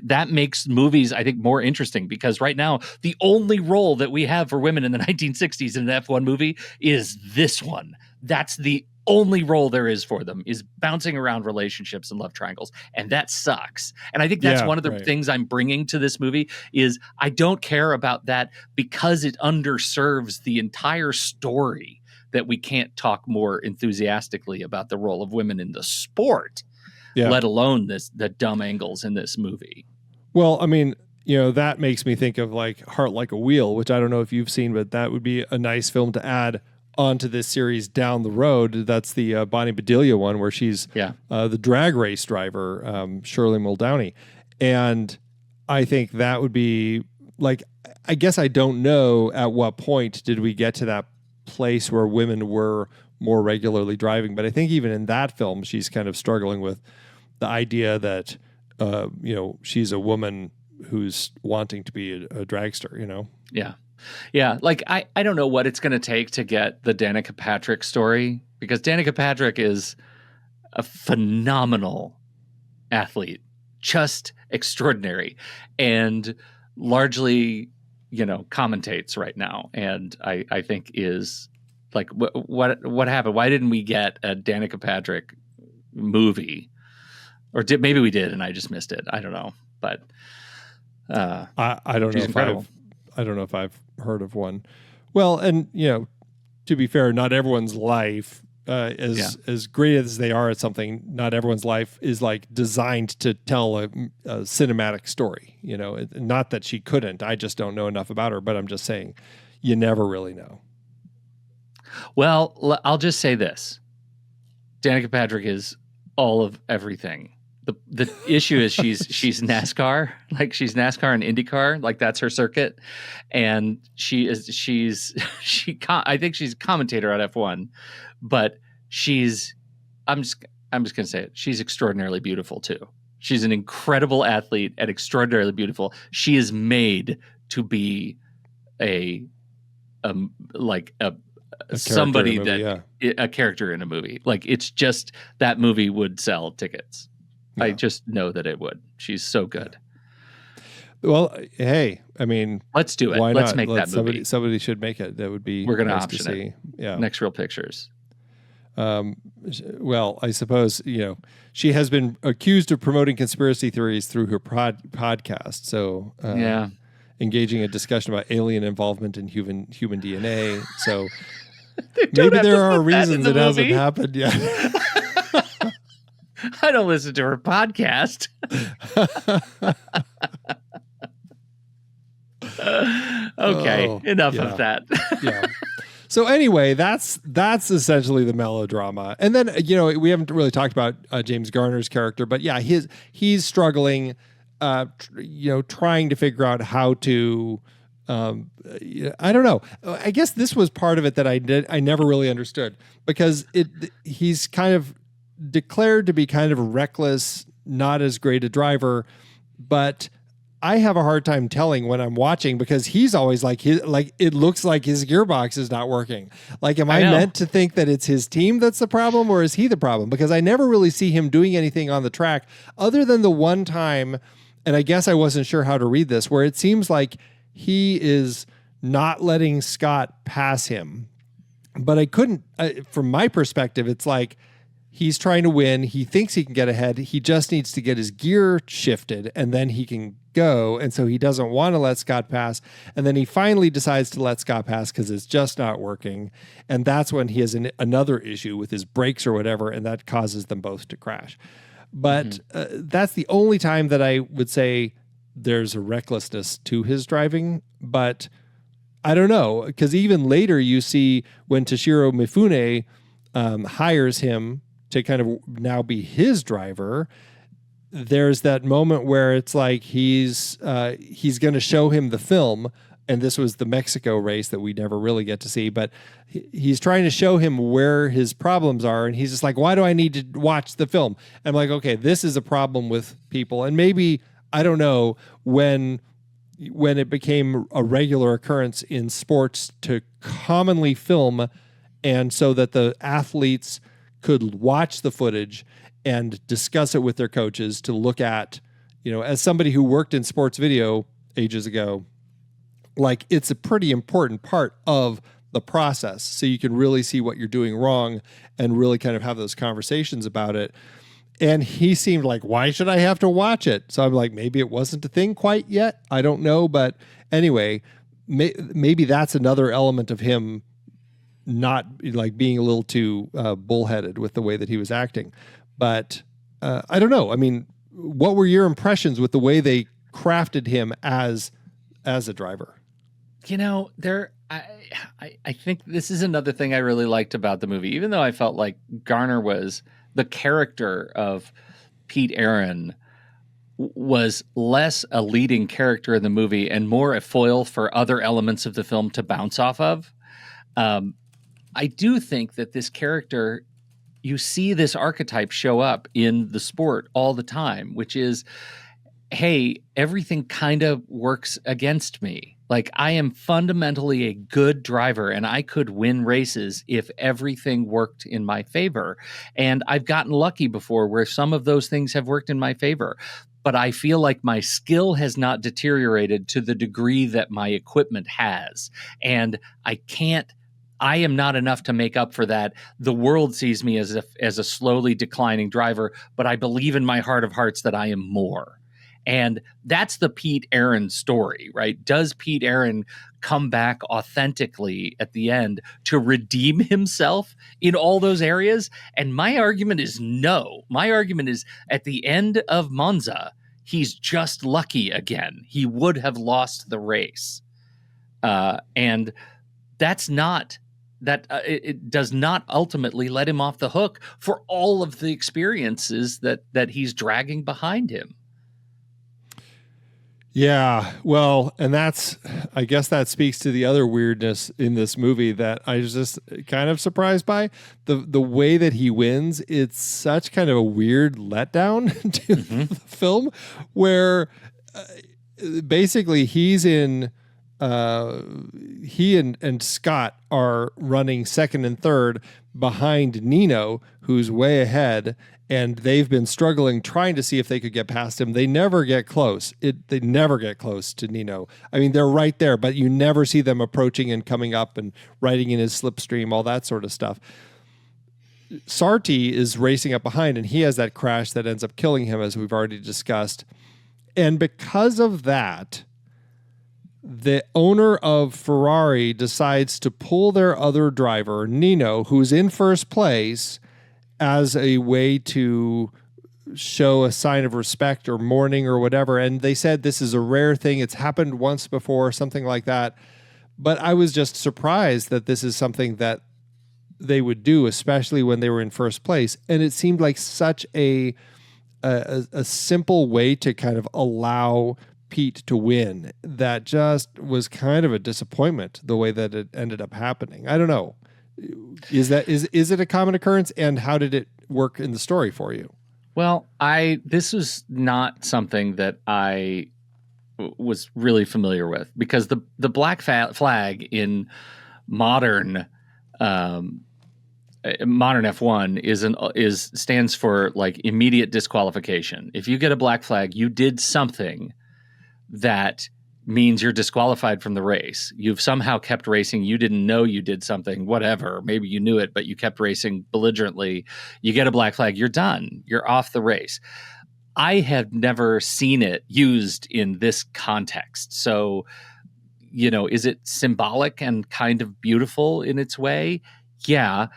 that makes movies, I think, more interesting, because right now the only role that we have for women in the 1960s in an F1 movie is this one. That's the only role there is for them, is bouncing around relationships and love triangles, and that sucks. And I think that's one of the things I'm bringing to this movie is I don't care about that because it underserves the entire story, that we can't talk more enthusiastically about the role of women in the sport, let alone the dumb angles in this movie. Well, I mean, that makes me think of like Heart Like a Wheel, which I don't know if you've seen, but that would be a nice film to add onto this series down the road. That's the Bonnie Bedelia one, where she's the drag race driver, Shirley Muldowney. And I think that would be like, I guess I don't know at what point did we get to that place where women were more regularly driving. But I think even in that film, she's kind of struggling with the idea that, she's a woman who's wanting to be a dragster, Yeah. Yeah, like I don't know what it's going to take to get the Danica Patrick story, because Danica Patrick is a phenomenal athlete, just extraordinary, and largely, commentates right now. And I think is like, what happened? Why didn't we get a Danica Patrick movie? Or maybe we did and I just missed it. I don't know, but I don't know I don't know if I've heard of one. Well, and to be fair, not everyone's life, as great as they are at something, not everyone's life is like designed to tell a cinematic story. Not that she couldn't. I just don't know enough about her. But I'm just saying, you never really know. Well, I'll just say this: Danica Patrick is all of everything. The issue is she's NASCAR, like she's NASCAR and IndyCar, like that's her circuit, and I think she's a commentator on F1, but I'm just gonna say it, she's extraordinarily beautiful too. She's an incredible athlete and extraordinarily beautiful. She is made to be a somebody that a character in a movie. Like it's just that movie would sell tickets. Yeah. I just know that it would. She's so good. Well, hey, I mean, let's do it. Let's make that movie. Somebody should make it. That would be. We're going to option it. Yeah. Next Real Pictures. Well, I suppose she has been accused of promoting conspiracy theories through her podcast. So engaging a discussion about alien involvement in human DNA. So maybe there are reasons it hasn't happened yet. I don't listen to her podcast. Okay, enough of that. Yeah. So anyway, that's essentially the melodrama. And then we haven't really talked about James Garner's character, but yeah, he's struggling, trying to figure out how to. I don't know. I guess this was part of it that I never really understood, because he's kind of declared to be kind of reckless, not as great a driver, but I have a hard time telling when I'm watching, because he's always like it looks like his gearbox is not working. Like, am I meant to think that it's his team that's the problem, or is he the problem? Because I never really see him doing anything on the track other than the one time, and I guess I wasn't sure how to read this, where it seems like he is not letting Scott pass him. But I couldn't, from my perspective, it's like he's trying to win. He thinks he can get ahead. He just needs to get his gear shifted and then he can go. And so he doesn't want to let Scott pass. And then he finally decides to let Scott pass because it's just not working. And that's when he has another issue with his brakes or whatever. And that causes them both to crash. But that's the only time that I would say there's a recklessness to his driving. But I don't know, because even later you see when Toshiro Mifune hires him to kind of now be his driver, there's that moment where it's like he's going to show him the film, and this was the Mexico race that we never really get to see, but he's trying to show him where his problems are, and he's just like, why do I need to watch the film? I'm like, okay, this is a problem with people, and maybe, I don't know, when it became a regular occurrence in sports to commonly film, and so that the athletes could watch the footage and discuss it with their coaches to look at, as somebody who worked in sports video ages ago, like it's a pretty important part of the process. So you can really see what you're doing wrong and really kind of have those conversations about it. And he seemed like, why should I have to watch it? So I'm like, maybe it wasn't a thing quite yet. I don't know. But anyway, maybe that's another element of him not like being a little too bullheaded with the way that he was acting. But I don't know. I mean, what were your impressions with the way they crafted him as a driver? I think this is another thing I really liked about the movie, even though I felt like Garner was the character of Pete Aaron was less a leading character in the movie and more a foil for other elements of the film to bounce off of. I do think that this character, you see this archetype show up in the sport all the time, which is, hey, everything kind of works against me. Like, I am fundamentally a good driver and I could win races if everything worked in my favor. And I've gotten lucky before where some of those things have worked in my favor. But I feel like my skill has not deteriorated to the degree that my equipment has. And I am not enough to make up for that. The world sees me as a slowly declining driver, but I believe in my heart of hearts that I am more. And that's the Pete Aaron story, right? Does Pete Aaron come back authentically at the end to redeem himself in all those areas? And my argument is no. My argument is at the end of Monza, he's just lucky again. He would have lost the race. And that's not... it does not ultimately let him off the hook for all of the experiences that he's dragging behind him. Yeah, well, and I guess that speaks to the other weirdness in this movie that I was just kind of surprised by. The way that he wins, it's such kind of a weird letdown to the film where basically he's in... he and Scott are running second and third behind Nino, who's way ahead, and they've been struggling trying to see if they could get past him. They never get close. They never get close to Nino. I mean, they're right there, but you never see them approaching and coming up and riding in his slipstream, all that sort of stuff. Sarti is racing up behind, and he has that crash that ends up killing him, as we've already discussed. And because of that, the owner of Ferrari decides to pull their other driver, Nino, who's in first place, as a way to show a sign of respect or mourning or whatever. And they said this is a rare thing. It's happened once before, something like that. But I was just surprised that this is something that they would do, especially when they were in first place. And it seemed like such a simple way to kind of allow Pete to win that just was kind of a disappointment the way that it ended up happening. I don't know. Is it a common occurrence, and how did it work in the story for you? Well, this was not something that I was really familiar with, because the black flag in modern F1 stands for like immediate disqualification. If you get a black flag, you did something that means you're disqualified from the race. You've somehow kept racing. You didn't know you did something, whatever. Maybe you knew it, but you kept racing belligerently. You get a black flag. You're done. You're off the race. I have never seen it used in this context. So, is it symbolic and kind of beautiful in its way? Yeah,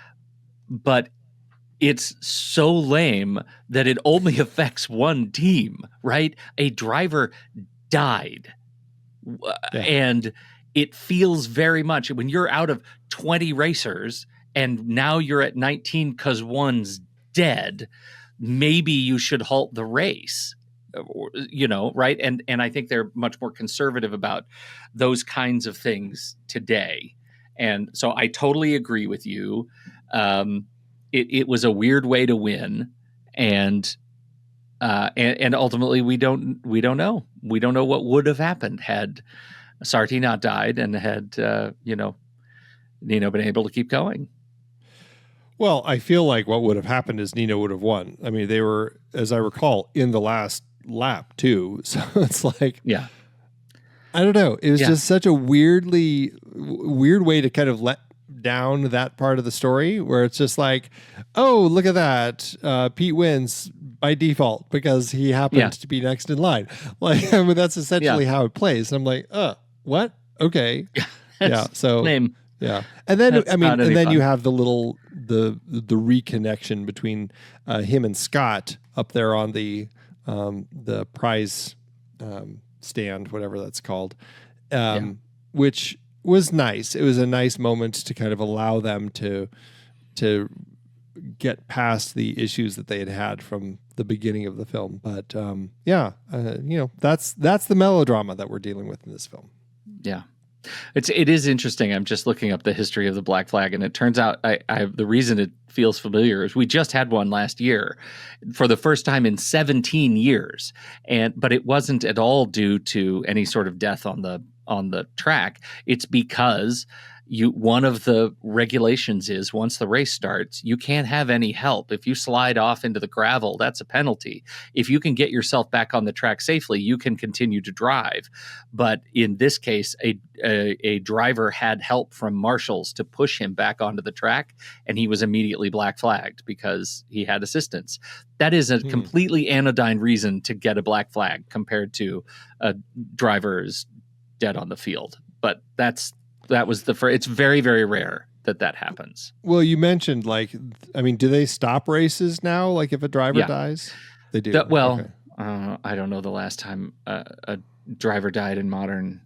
but it's so lame that it only affects one team, right? A driver died. And it feels very much when you're out of 20 racers and now you're at 19 because one's dead, maybe you should halt the race, right? And I think they're much more conservative about those kinds of things today. And so I totally agree with you. It was a weird way to win, and ultimately we don't know. We don't know what would have happened had Sarti not died and had Nino been able to keep going. Well, I feel like what would have happened is Nino would have won. I mean, they were, as I recall, in the last lap too. So it's like, yeah, I don't know. It was just such a weird way to kind of let down that part of the story where it's just like, oh, look at that. Pete wins by default because he happens to be next in line. Like, I mean, that's essentially how it plays. And I'm like, what? Okay. Yeah. So lame. Yeah. And then, That's and then fun. you have the reconnection between him and Scott up there on the prize stand, whatever that's called, which was nice. It was a nice moment to kind of allow them to get past the issues that they had from the beginning of the film. But that's the melodrama that we're dealing with in this film. Yeah. It is interesting. I'm just looking up the history of the black flag, and it turns out the reason it feels familiar is we just had one last year for the first time in 17 years, but it wasn't at all due to any sort of death on the track. It's because one of the regulations is once the race starts, you can't have any help. If you slide off into the gravel, that's a penalty. If you can get yourself back on the track safely, you can continue to drive. But in this case, a driver had help from marshals to push him back onto the track, and he was immediately black flagged because he had assistance. That is a completely anodyne reason to get a black flag compared to a driver's dead on the field. But that was the first. It's very, very rare that happens. Well, you mentioned do they stop races now? Like if a driver dies, they do. I don't know the last time a driver died in modern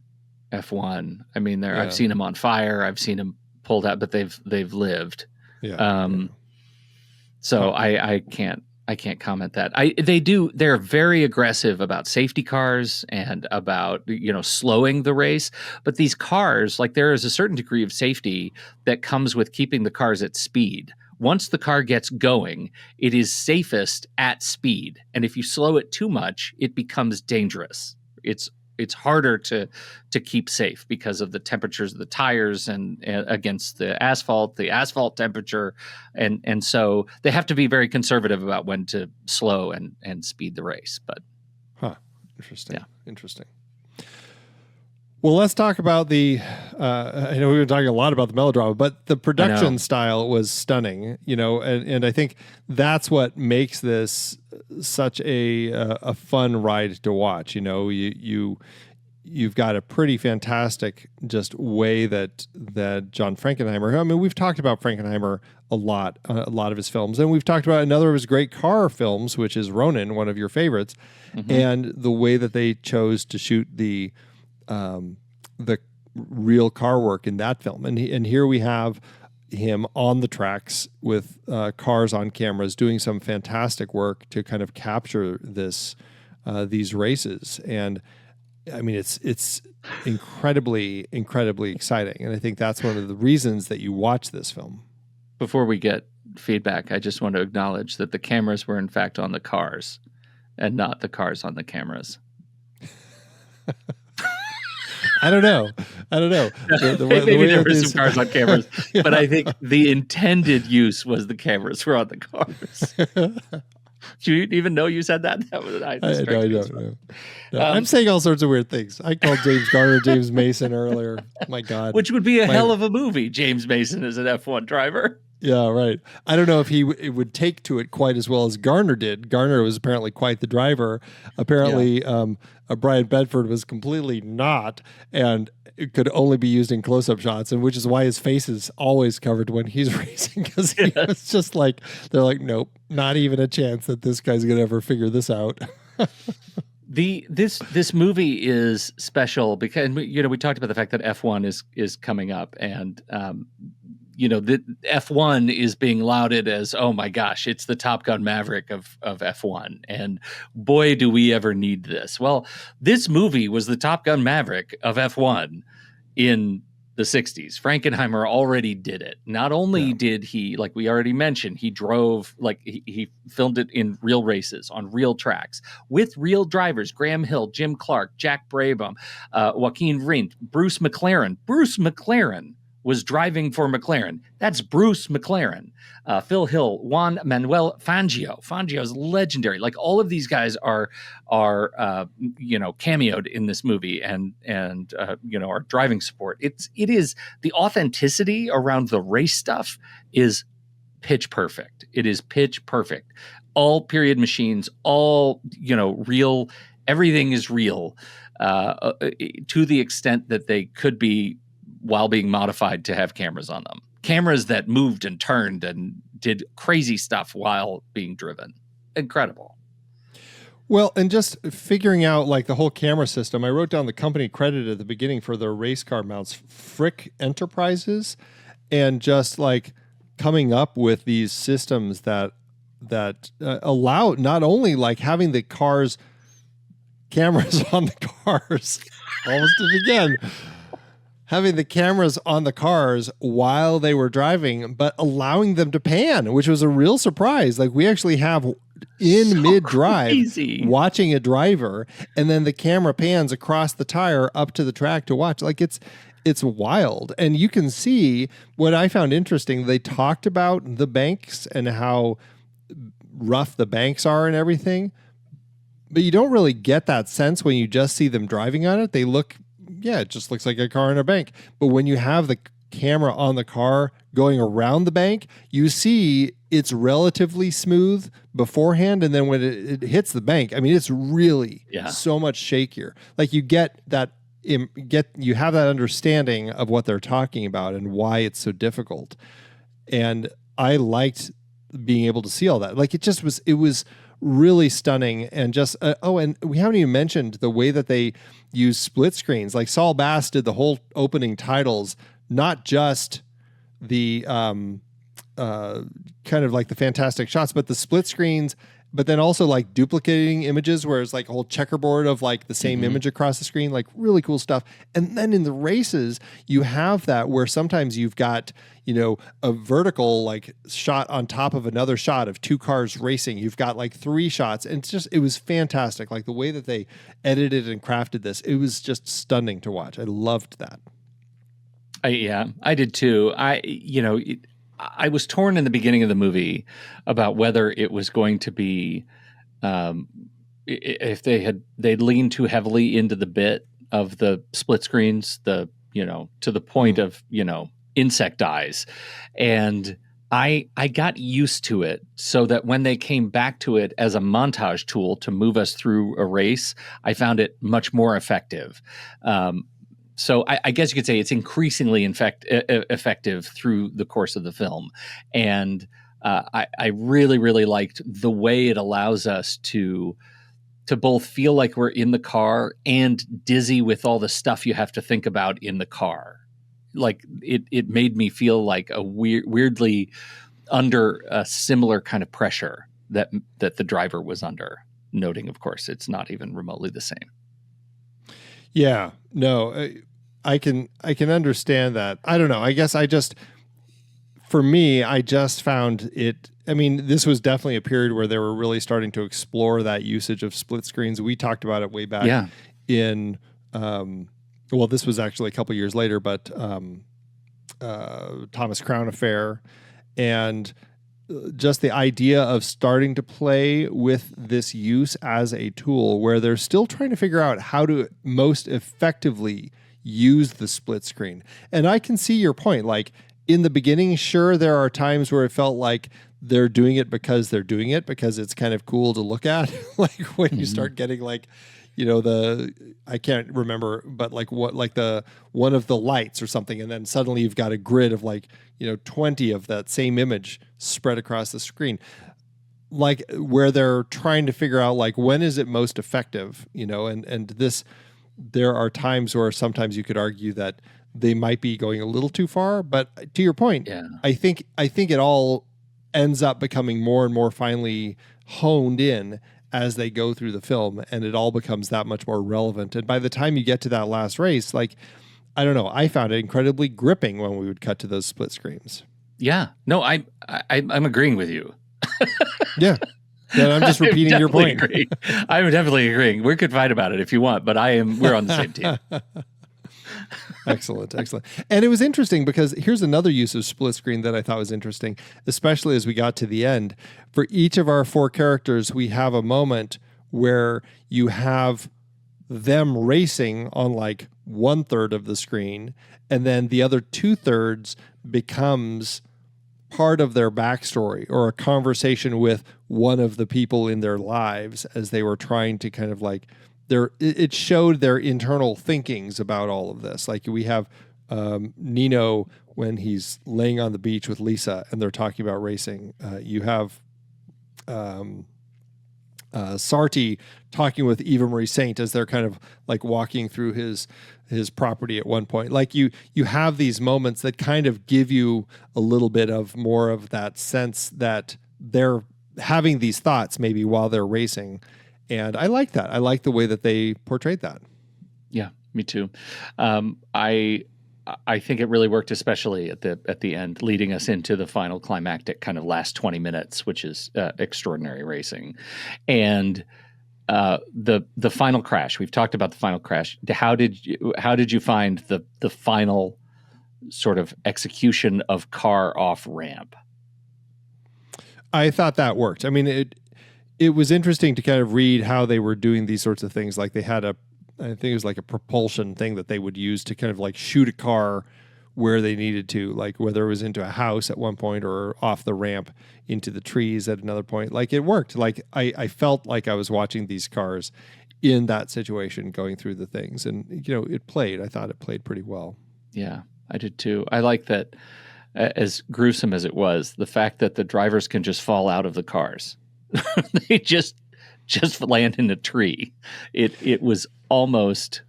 F1. I mean, I've seen them on fire. I've seen them pulled out, but they've lived. Yeah. So I can't comment that. They're very aggressive about safety cars and about, slowing the race. But these cars, there is a certain degree of safety that comes with keeping the cars at speed. Once the car gets going, it is safest at speed. And if you slow it too much, it becomes dangerous. It's harder to keep safe because of the temperatures of the tires and against the asphalt temperature. And so they have to be very conservative about when to slow and speed the race. But interesting. Yeah. Interesting. Well, let's talk about I know we've been talking a lot about the melodrama, but the production style was stunning, and I think that's what makes this such a fun ride to watch. You've got a pretty fantastic just way that John Frankenheimer, I mean, we've talked about Frankenheimer a lot of his films, and we've talked about another of his great car films, which is Ronin, one of your favorites, and the way that they chose to shoot the real car work in that film. And here we have him on the tracks with cars on cameras doing some fantastic work to kind of capture these races. And I mean, it's incredibly, incredibly exciting. And I think that's one of the reasons that you watch this film. Before we get feedback, I just want to acknowledge that the cameras were in fact on the cars and not the cars on the cameras. I don't know. Maybe there were some cars on cameras, but I think the intended use was the cameras were on the cars. Do you even know you said that? That was I don't know. No, I'm saying all sorts of weird things. I called James Garner James Mason earlier. My God. Which would be a hell of a movie, James Mason as an F1 driver. Yeah, right. I don't know if it would take to it quite as well as Garner did. Garner was apparently quite the driver. Apparently, Brian Bedford was completely not, and it could only be used in close-up shots, and which is why his face is always covered when he's racing, because he was just like, they're like, nope, not even a chance that this guy's going to ever figure this out. This movie is special because we talked about the fact that F1 is coming up, and the F1 is being lauded as, oh my gosh, it's the Top Gun Maverick of F1, and boy do we ever need this. Well, this movie was the Top Gun Maverick of F1 in the 60s. Frankenheimer already did it. Not only did he, like we already mentioned, he drove, like he filmed it in real races on real tracks with real drivers: Graham Hill, Jim Clark, Jack Brabham, Joaquin Rindt, Bruce McLaren. Bruce McLaren was driving for McLaren. That's Bruce McLaren. Phil Hill, Juan Manuel Fangio. Fangio is legendary. Like, all of these guys are cameoed in this movie and are driving support. It is the authenticity around the race stuff is pitch perfect. It is pitch perfect. All period machines, all real. Everything is real to the extent that they could be, while being modified to have cameras on them. Cameras that moved and turned and did crazy stuff while being driven. Incredible. Well, and just figuring out like the whole camera system, I wrote down the company credit at the beginning for their race car mounts, Frick Enterprises, and just like coming up with these systems that allow not only like having the cameras on the cars, almost did it again, having the cameras on the cars while they were driving, but allowing them to pan, which was a real surprise. Like, we actually have in mid-drive watching a driver, and then the camera pans across the tire up to the track to watch. Like, it's wild. And you can see what I found interesting. They talked about the banks and how rough the banks are and everything, but you don't really get that sense when you just see them driving on it. They look, it just looks like a car in a bank. But when you have the camera on the car going around the bank, you see it's relatively smooth beforehand, and then when it hits the bank, I mean, it's really so much shakier. Like, you get that, you have that understanding of what they're talking about and why it's so difficult. And I liked being able to see all that. Like, it was really stunning. And just and we haven't even mentioned the way that they use split screens. Like, Saul Bass did the whole opening titles, not just the kind of like the fantastic shots, but the split screens, but then also like duplicating images, where it's like a whole checkerboard of like the same image across the screen, like really cool stuff. And then in the races, you have that where sometimes you've got, a vertical like shot on top of another shot of two cars racing. You've got like three shots, and it was fantastic. Like, the way that they edited and crafted this, it was just stunning to watch. I loved that. I did too. I was torn in the beginning of the movie about whether it was going to be, if they'd leaned too heavily into the bit of the split screens, to the point of, insect eyes. And I got used to it, so that when they came back to it as a montage tool to move us through a race, I found it much more effective. So I guess you could say it's increasingly effective through the course of the film. And I really, really liked the way it allows us to both feel like we're in the car and dizzy with all the stuff you have to think about in the car. Like, it made me feel like a weirdly under a similar kind of pressure that the driver was under, noting, of course, it's not even remotely the same. Yeah, no, I can understand that. I don't know. I guess for me, I just found it. I mean, this was definitely a period where they were really starting to explore that usage of split screens. We talked about it way back in, this was actually a couple years later, but Thomas Crown Affair. And just the idea of starting to play with this use as a tool where they're still trying to figure out how to most effectively use the split screen. And I can see your point. Like in the beginning, sure, there are times where it felt like they're doing it because they're doing it because it's kind of cool to look at. Like when you start getting like, I can't remember, but like one of the lights or something. And then suddenly you've got a grid of like, 20 of that same image spread across the screen, like where they're trying to figure out like, when is it most effective, and this, there are times where sometimes you could argue that they might be going a little too far, but to your point, I think it all ends up becoming more and more finely honed in as they go through the film, and it all becomes that much more relevant. And by the time you get to that last race, like, I don't know, I found it incredibly gripping when we would cut to those split screens. Yeah. No, I'm agreeing with you. Yeah. I'm just repeating your point. I'm definitely agreeing. We could fight about it if you want, but we're on the same team. Excellent. And it was interesting because here's another use of split screen that I thought was interesting, especially as we got to the end. For each of our 4 characters, we have a moment where you have them racing on like 1/3 of the screen, and then the other 2/3 becomes part of their backstory or a conversation with one of the people in their lives as they were trying to kind of like it showed their internal thinkings about all of this. Like we have Nino when he's laying on the beach with Lisa and they're talking about racing. You have Sarti talking with Eva Marie Saint as they're kind of like walking through his property at one point. Like you have these moments that kind of give you a little bit of more of that sense that they're having these thoughts maybe while they're racing. And I like that. I like the way that they portrayed that. Yeah, me too. I think it really worked, especially at the end, leading us into the final climactic kind of last 20 minutes, which is extraordinary racing. And the final crash. We've talked about the final crash. How did you find the final sort of execution of car off ramp? I thought that worked. I mean, it was interesting to kind of read how they were doing these sorts of things. Like they had I think it was like a propulsion thing that they would use to kind of like shoot a car where they needed to, like whether it was into a house at one point or off the ramp into the trees at another point. Like it worked. Like I felt like I was watching these cars in that situation going through the things, and it played. I thought it played pretty well. Yeah, I did too. I like that. As gruesome as it was, the fact that the drivers can just fall out of the cars. They just land in a tree. It was almost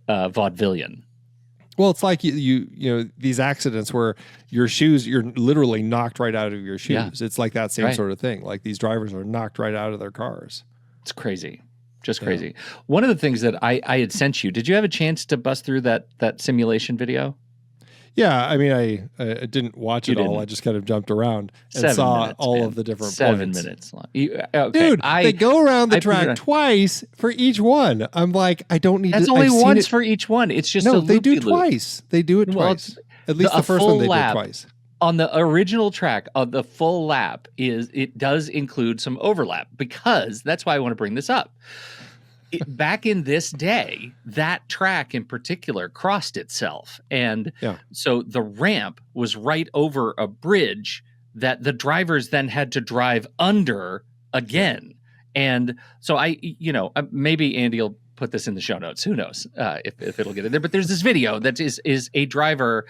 vaudevillian. Well, it's like you these accidents where you're literally knocked right out of your shoes. Yeah. It's like that same sort of thing. Like these drivers are knocked right out of their cars. It's crazy. Just crazy. Yeah. One of the things that I had sent you, did you have a chance to bust through that simulation video? Yeah, I mean, I didn't watch it all. I just kind of jumped around and saw all of the different 7 points. minutes long. Dude, they go around the track twice for each one. I'm like, I don't need to. That's only once for each one. It's just no, they do twice. They do it twice. At least the first one they did twice. On the original track, the full lap it does include some overlap, because that's why I want to bring this up. Back in this day, that track in particular crossed itself. And so the ramp was right over a bridge that the drivers then had to drive under again. And so maybe Andy will put this in the show notes. Who knows if it'll get in there. But there's this video that is a driver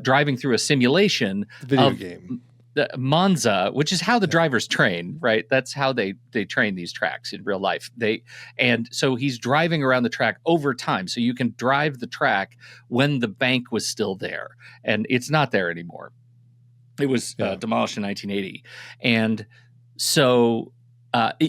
driving through a simulation video game. Monza, which is how the drivers train, right? That's how they train these tracks in real life. And so he's driving around the track over time. So you can drive the track when the bank was still there, and it's not there anymore. It was demolished in 1980. And so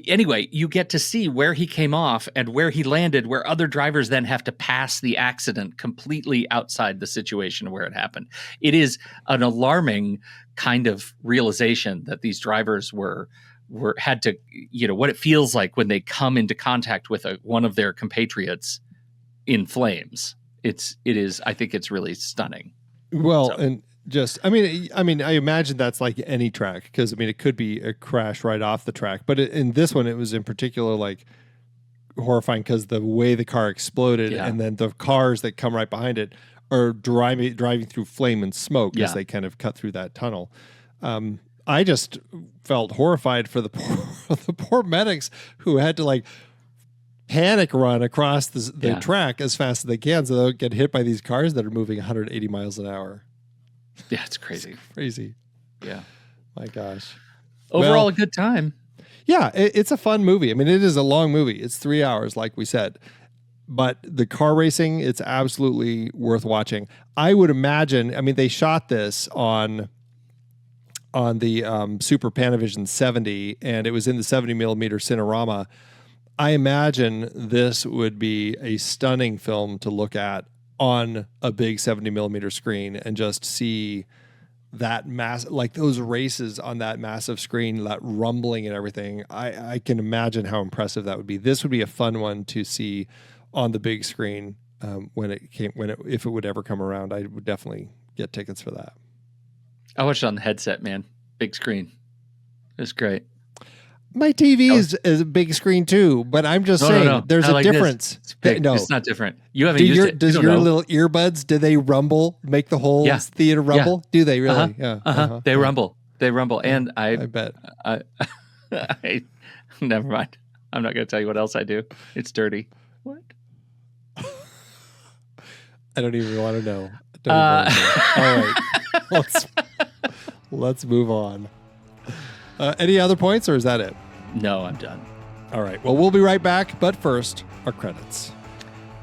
anyway, you get to see where he came off and where he landed, where other drivers then have to pass the accident completely outside the situation where it happened. It is an alarming kind of realization that these drivers had to, what it feels like when they come into contact with one of their compatriots in flames. It is, I think it's really stunning. Well, and I imagine that's like any track because it could be a crash right off the track, but in this one, it was in particular like horrifying because the way the car exploded, Yeah. and then the cars that come right behind it are driving through flame and smoke as they kind of cut through that tunnel. I just felt horrified for the poor medics who had to like panic run across the track as fast as they can so they don't get hit by these cars that are moving 180 miles an hour. Yeah, it's crazy. It's crazy. Yeah. My gosh. Overall, a good time. Yeah, it's a fun movie. It is a long movie. It's 3 hours, like we said. But the car racing, it's absolutely worth watching. I would imagine, they shot this on the Super Panavision 70, and it was in the 70 millimeter Cinerama. I imagine this would be a stunning film to look at on a big 70 millimeter screen and just see that like those races on that massive screen, that rumbling and everything. I can imagine how impressive that would be. This would be a fun one to see on the big screen if it would ever come around. I would definitely get tickets for that. I watched it on the headset, man. Big screen. It was great. My TV is a big screen too, but I'm just saying there's a difference. No, it's not different. You haven't used it. Does your little earbuds, do they rumble, make the whole theater rumble? Yeah. Do they really? They rumble. They rumble. And I bet. I never mind. I'm not going to tell you what else I do. It's dirty. What? I don't even want to know. All right. Let's move on. Any other points, or is that it? No, I'm done. All right. Well, we'll be right back. But first, our credits.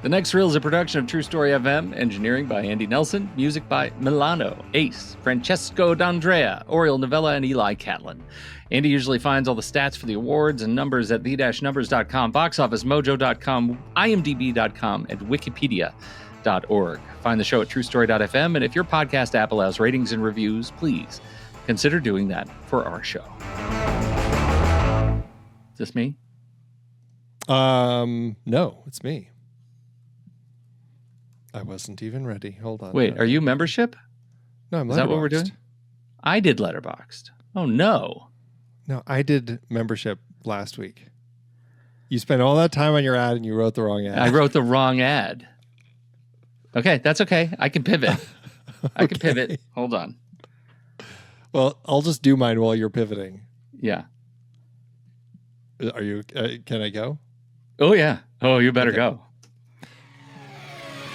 The Next Reel is a production of True Story FM, engineering by Andy Nelson, music by Milano, Ace, Francesco D'Andrea, Oriel Novella, and Eli Catlin. Andy usually finds all the stats for the awards and numbers at the-numbers.com, boxofficemojo.com, imdb.com, and wikipedia.org. Find the show at truestory.fm, and if your podcast app allows ratings and reviews, please consider doing that for our show. Is this me? No, it's me. I wasn't even ready. Hold on. Wait, are you membership? No, I'm Letterboxd. Is that what we're doing? I did Letterboxd. Oh, no. No, I did membership last week. You spent all that time on your ad and you wrote the wrong ad. I wrote the wrong ad. Okay, that's okay. I can pivot. I can pivot. Hold on. Well, I'll just do mine while you're pivoting. Yeah. Are you? Can I go? Oh, yeah. Oh, you better go.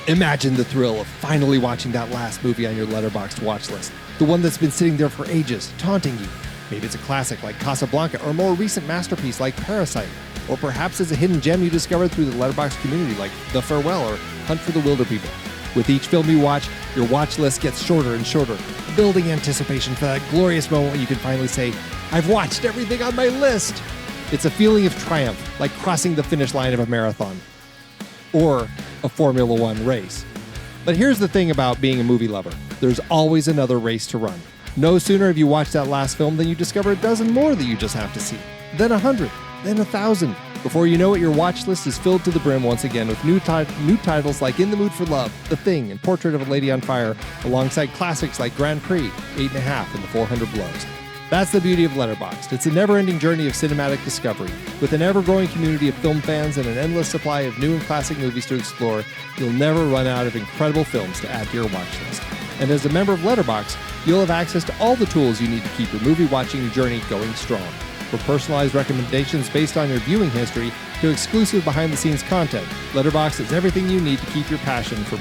Imagine the thrill of finally watching that last movie on your Letterboxd watch list. The one that's been sitting there for ages, taunting you. Maybe it's a classic like Casablanca, or a more recent masterpiece like Parasite. Or perhaps it's a hidden gem you discovered through the Letterboxd community like The Farewell or Hunt for the Wilderpeople. With each film you watch, your watch list gets shorter and shorter, building anticipation for that glorious moment when you can finally say, I've watched everything on my list. It's a feeling of triumph, like crossing the finish line of a marathon or a Formula One race. But here's the thing about being a movie lover. There's always another race to run. No sooner have you watched that last film than you discover a dozen more that you just have to see. Then 100, then 1,000. Before you know it, your watch list is filled to the brim once again with new titles like In the Mood for Love, The Thing, and Portrait of a Lady on Fire, alongside classics like Grand Prix, 8.5, and The 400 Blows. That's the beauty of Letterboxd. It's a never-ending journey of cinematic discovery. With an ever-growing community of film fans and an endless supply of new and classic movies to explore, you'll never run out of incredible films to add to your watch list. And as a member of Letterboxd, you'll have access to all the tools you need to keep your movie-watching journey going strong. From personalized recommendations based on your viewing history to exclusive behind-the-scenes content, Letterboxd is everything you need to keep your passion for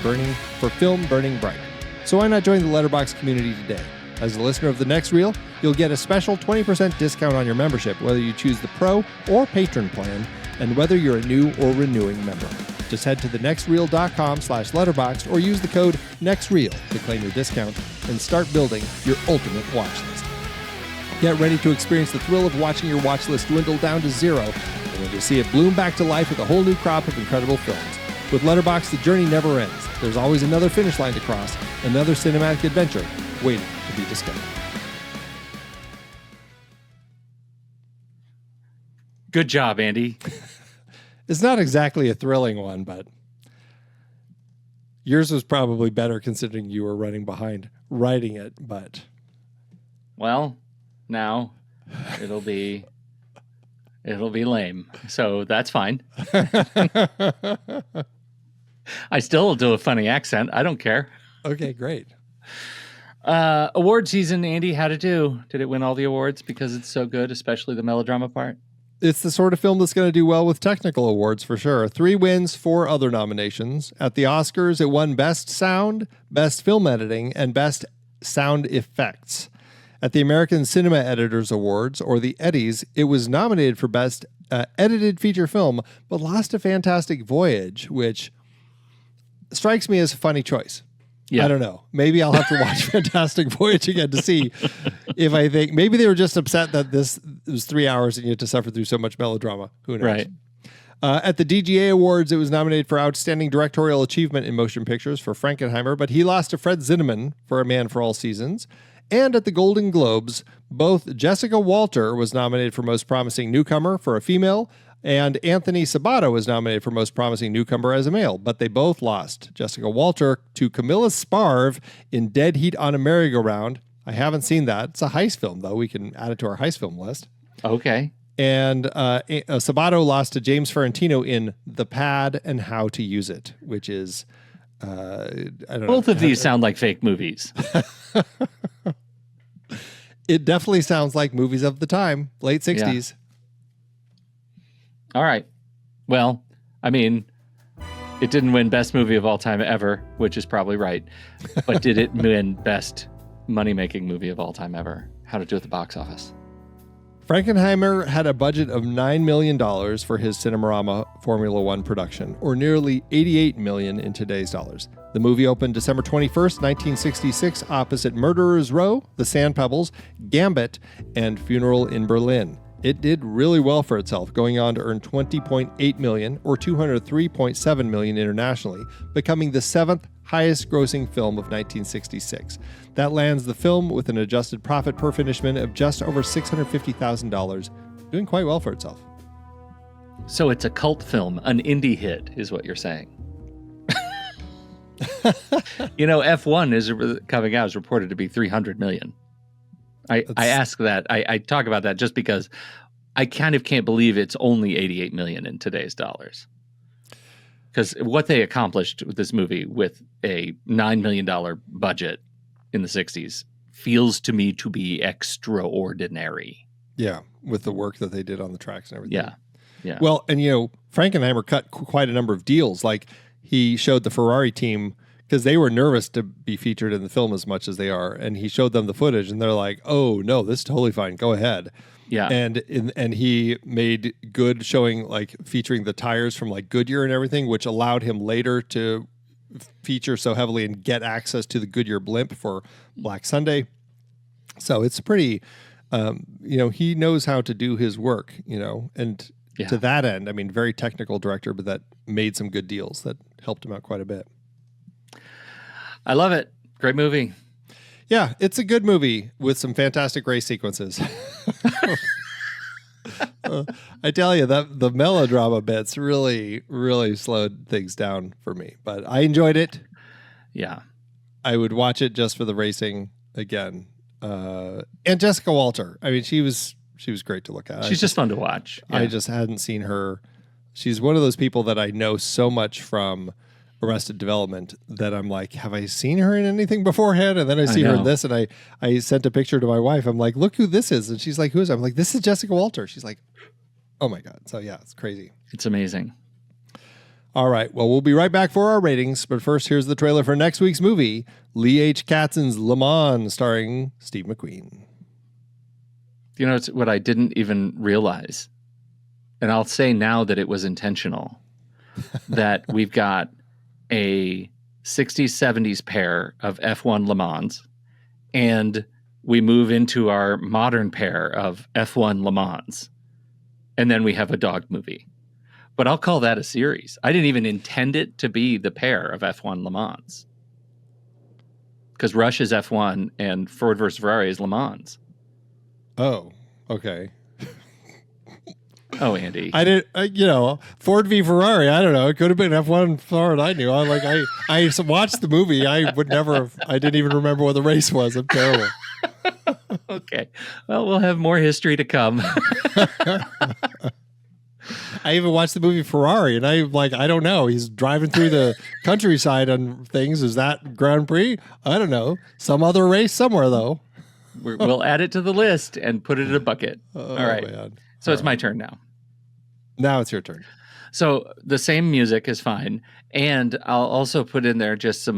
film burning bright. So why not join the Letterboxd community today? As a listener of The Next Reel, you'll get a special 20% discount on your membership, whether you choose the Pro or Patron plan, and whether you're a new or renewing member. Just head to thenextreel.com/letterboxd or use the code NEXTREEL to claim your discount and start building your ultimate watch list. Get ready to experience the thrill of watching your watch list dwindle down to zero, and then to see it bloom back to life with a whole new crop of incredible films. With Letterboxd, the journey never ends. There's always another finish line to cross, another cinematic adventure waiting to be discovered. Good job, Andy. It's not exactly a thrilling one, but Yours was probably better considering you were running behind writing it, but Well, now it'll be lame. So that's fine. I still do a funny accent. I don't care. Okay, great. Award season, Andy, how'd it do? Did it win all the awards because it's so good, especially the melodrama part? It's the sort of film that's going to do well with technical awards for sure. 3 wins, 4 other nominations. At the Oscars, it won Best Sound, Best Film Editing, and Best Sound Effects. At the American Cinema Editors Awards, or the Eddies, it was nominated for Best Edited Feature Film, but lost to Fantastic Voyage, which strikes me as a funny choice. Yeah. I don't know. Maybe I'll have to watch Fantastic Voyage again to see if I think maybe they were just upset that this was 3 hours and you had to suffer through so much melodrama. Who knows? Right. At the DGA Awards, it was nominated for Outstanding Directorial Achievement in Motion Pictures for Frankenheimer, but he lost to Fred Zinnemann for A Man for All Seasons. And at the Golden Globes, both Jessica Walter was nominated for Most Promising Newcomer for a female, and Anthony Sabato was nominated for Most Promising Newcomer as a male, but they both lost. Jessica Walter to Camilla Sparv in Dead Heat on a Merry-Go-Round. I haven't seen that. It's a heist film, though. We can add it to our heist film list. Okay. And Sabato lost to James Ferrantino in The Pad and How to Use It, which is, I don't know. Both of these sound like fake movies. It definitely sounds like movies of the time, late 60s. Yeah. All right. Well, I mean, it didn't win Best Movie of All Time ever, which is probably right. But did it win Best Money-Making Movie of All Time ever? How'd it do at the box office? Frankenheimer had a budget of $9 million for his Cinerama Formula One production, or nearly $88 million in today's dollars. The movie opened December 21st, 1966, opposite Murderer's Row, The Sand Pebbles, Gambit, and Funeral in Berlin. It did really well for itself, going on to earn $20.8 million or $203.7 million internationally, becoming the 7th highest grossing film of 1966. That lands the film with an adjusted profit per finishman of just over $650,000, doing quite well for itself. So it's a cult film, an indie hit, is what you're saying. You know, F1 is coming out is reported to be 300 million. I ask that. I talk about that just because I kind of can't believe it's only 88 million in today's dollars. Because what they accomplished with this movie with a $9 million budget in the 60s feels to me to be extraordinary. Yeah, with the work that they did on the tracks and everything. Yeah, yeah. Well, and you know, Frankenheimer cut quite a number of deals. Like he showed the Ferrari team, because they were nervous to be featured in the film as much as they are, and he showed them the footage, and they're like, "Oh no, this is totally fine. Go ahead." Yeah, and he made good showing, like featuring the tires from like Goodyear and everything, which allowed him later to feature so heavily and get access to the Goodyear blimp for Black Sunday. So it's pretty, you know, he knows how to do his work, you know, and to that end, I mean, very technical director, but that made some good deals that helped him out quite a bit. I love it. Great movie. Yeah, it's a good movie with some fantastic race sequences. I tell you, that the melodrama bits really, really slowed things down for me. But I enjoyed it. Yeah. I would watch it just for the racing again. And Jessica Walter. I mean, she was great to look at. She's just fun to watch. Yeah. I just hadn't seen her. She's one of those people that I know so much from Arrested Development that I'm like, have I seen her in anything beforehand? And then I see her in this, and I sent a picture to my wife. I'm like, look who this is. And she's like, who is it? I'm like, this is Jessica Walter. She's like, oh my God. So yeah, it's crazy. It's amazing. All right. Well, we'll be right back for our ratings. But first, here's the trailer for next week's movie, Lee H. Katzen's Le Mans, starring Steve McQueen. You know, it's what I didn't even realize. And I'll say now that it was intentional, that we've got a 60s, 70s pair of F1 Le Mans, and we move into our modern pair of F1 Le Mans, and then we have a dog movie. But I'll call that a series. I didn't even intend it to be the pair of F1 Le Mans, because Rush is F1 and Ford versus Ferrari is Le Mans. Oh, okay. Oh, Andy. I didn't, Ford v Ferrari. I don't know. It could have been F1 Ford. I knew. I watched the movie. I didn't even remember what the race was. I'm terrible. Okay. Well, we'll have more history to come. I even watched the movie Ferrari, and I don't know. He's driving through the countryside on things. Is that Grand Prix? I don't know. Some other race somewhere, though. We'll add it to the list and put it in a bucket. All right. Man. So it's my turn now. Now it's your turn. So the same music is fine. And I'll also put in there just I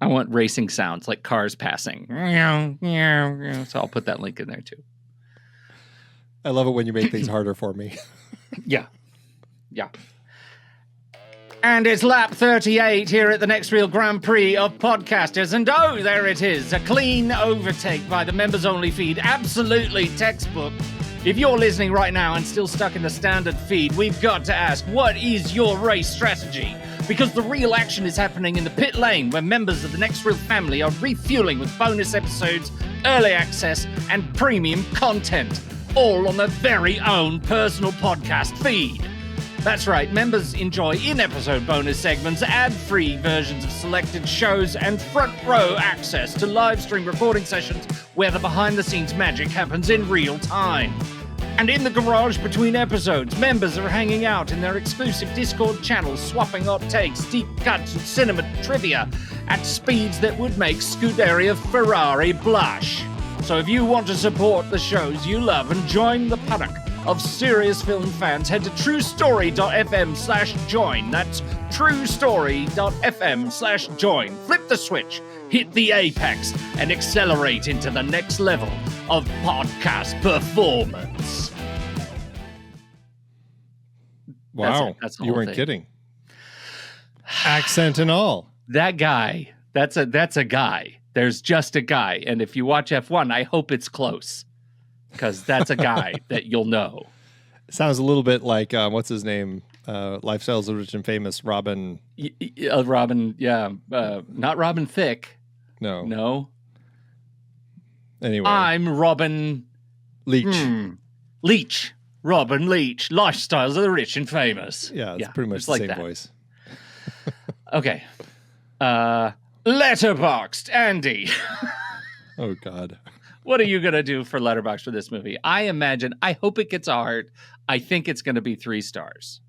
want racing sounds like cars passing. So I'll put that link in there too. I love it when you make things harder for me. Yeah. And it's lap 38 here at the Next Reel Grand Prix of Podcasters. And oh, there it is. A clean overtake by the members only feed. Absolutely textbook. If you're listening right now and still stuck in the standard feed, we've got to ask, what is your race strategy? Because the real action is happening in the pit lane, where members of the Next Reel family are refueling with bonus episodes, early access, and premium content, all on their very own personal podcast feed. That's right, members enjoy in-episode bonus segments, ad-free versions of selected shows, and front-row access to live-stream recording sessions where the behind-the-scenes magic happens in real time. And in the garage between episodes, members are hanging out in their exclusive Discord channels, swapping hot takes, deep cuts, and cinema trivia at speeds that would make Scuderia Ferrari blush. So if you want to support the shows you love and join the paddock of serious film fans, head to truestory.fm/join. That's truestory.fm/join. Flip the switch, hit the apex, and accelerate into the next level of podcast performance. Wow, that's the you whole weren't thing. kidding. Accent and all. That guy, that's a guy. There's just a guy. And if you watch F1, I hope it's close. Because that's a guy that you'll know. Sounds a little bit like, what's his name? Lifestyles of Rich and Famous, Robin. Robin, yeah. Not Robin Thicke. No. Anyway. I'm Robin... Leach. Leach. Robin Leach. Lifestyles of the Rich and Famous. Yeah, it's pretty much the like same that. voice. Okay. Letterboxd, Andy. Oh, God. What are you going to do for Letterboxd for this movie? I hope it gets a heart. I think it's going to be 3 stars.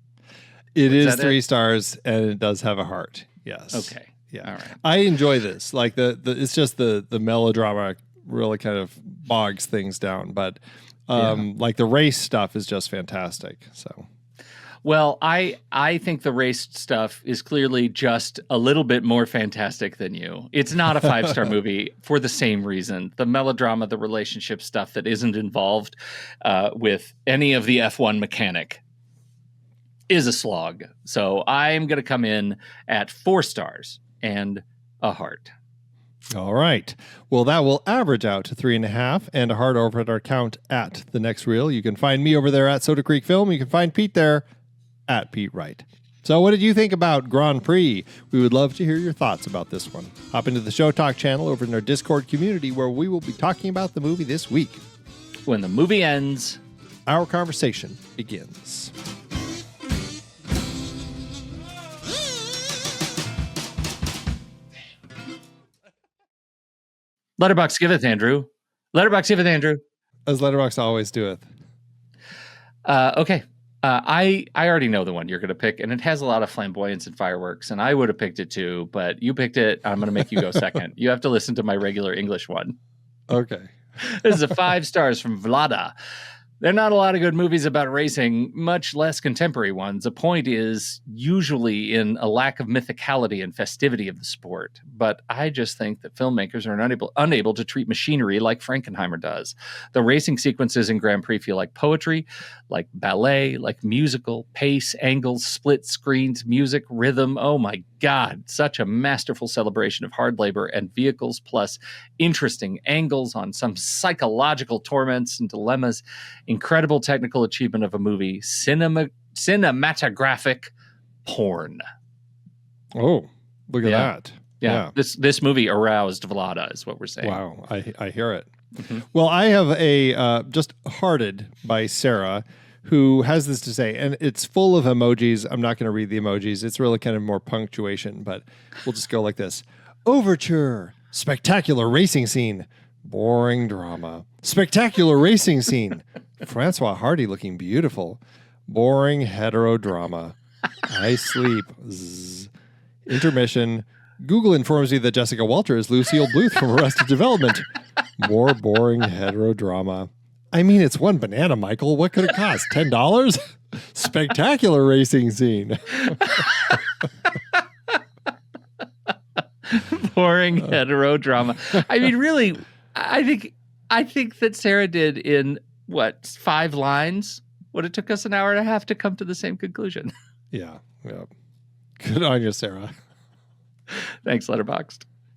It is 3 stars, and it does have a heart. Yes. Okay. Yeah. All right. I enjoy this. Like it's just the melodrama really kind of bogs things down, but like the race stuff is just fantastic. So. Well, I think the race stuff is clearly just a little bit more fantastic than you. It's not a 5-star movie for the same reason. The melodrama, the relationship stuff that isn't involved with any of the F1 mechanic is a slog. So I'm going to come in at 4 stars and a heart. All right. Well, that will average out to 3.5 and a heart over at our count at the Next Reel. You can find me over there at Soda Creek Film. You can find Pete there at Pete Wright. So what did you think about Grand Prix? We would love to hear your thoughts about this one. Hop into the Show Talk channel over in our Discord community where we will be talking about the movie this week. When the movie ends, our conversation begins. Letterboxd giveth, Andrew. Letterboxd giveth, Andrew. As Letterboxd always doeth. Okay. I already know the one you're going to pick, and it has a lot of flamboyance and fireworks, and I would have picked it too, but you picked it. I'm going to make you go second. You have to listen to my regular English one. Okay. This is a 5 stars from Vlada. There are not a lot of good movies about racing, much less contemporary ones. The point is usually in a lack of mythicality and festivity of the sport. But I just think that filmmakers are unable to treat machinery like Frankenheimer does. The racing sequences in Grand Prix feel like poetry, like ballet, like musical, pace, angles, split screens, music, rhythm. Oh my God, such a masterful celebration of hard labor and vehicles, plus interesting angles on some psychological torments and dilemmas. Incredible technical achievement of a movie, cinematographic porn. Oh, look at that. Yeah. This movie aroused Vlada is what we're saying. Wow, I hear it. Well, I have a just hearted by Sarah, who has this to say, and it's full of emojis. I'm not going to read the emojis. It's really kind of more punctuation, but we'll just go like this. Overture, spectacular racing scene, boring drama. Spectacular racing scene, Francois Hardy looking beautiful, boring hetero drama. I sleep. Zzz. Intermission. Google informs me that Jessica Walter is Lucille Bluth from Arrested Development. More boring hetero drama. I mean, it's one banana, Michael. What could it cost? $10? Spectacular racing scene. Boring hetero drama. I mean, really, I think that Sarah did in 5 lines what it took us an hour and a half to come to the same conclusion. Yeah. Good on you, Sarah. Thanks, Letterboxd.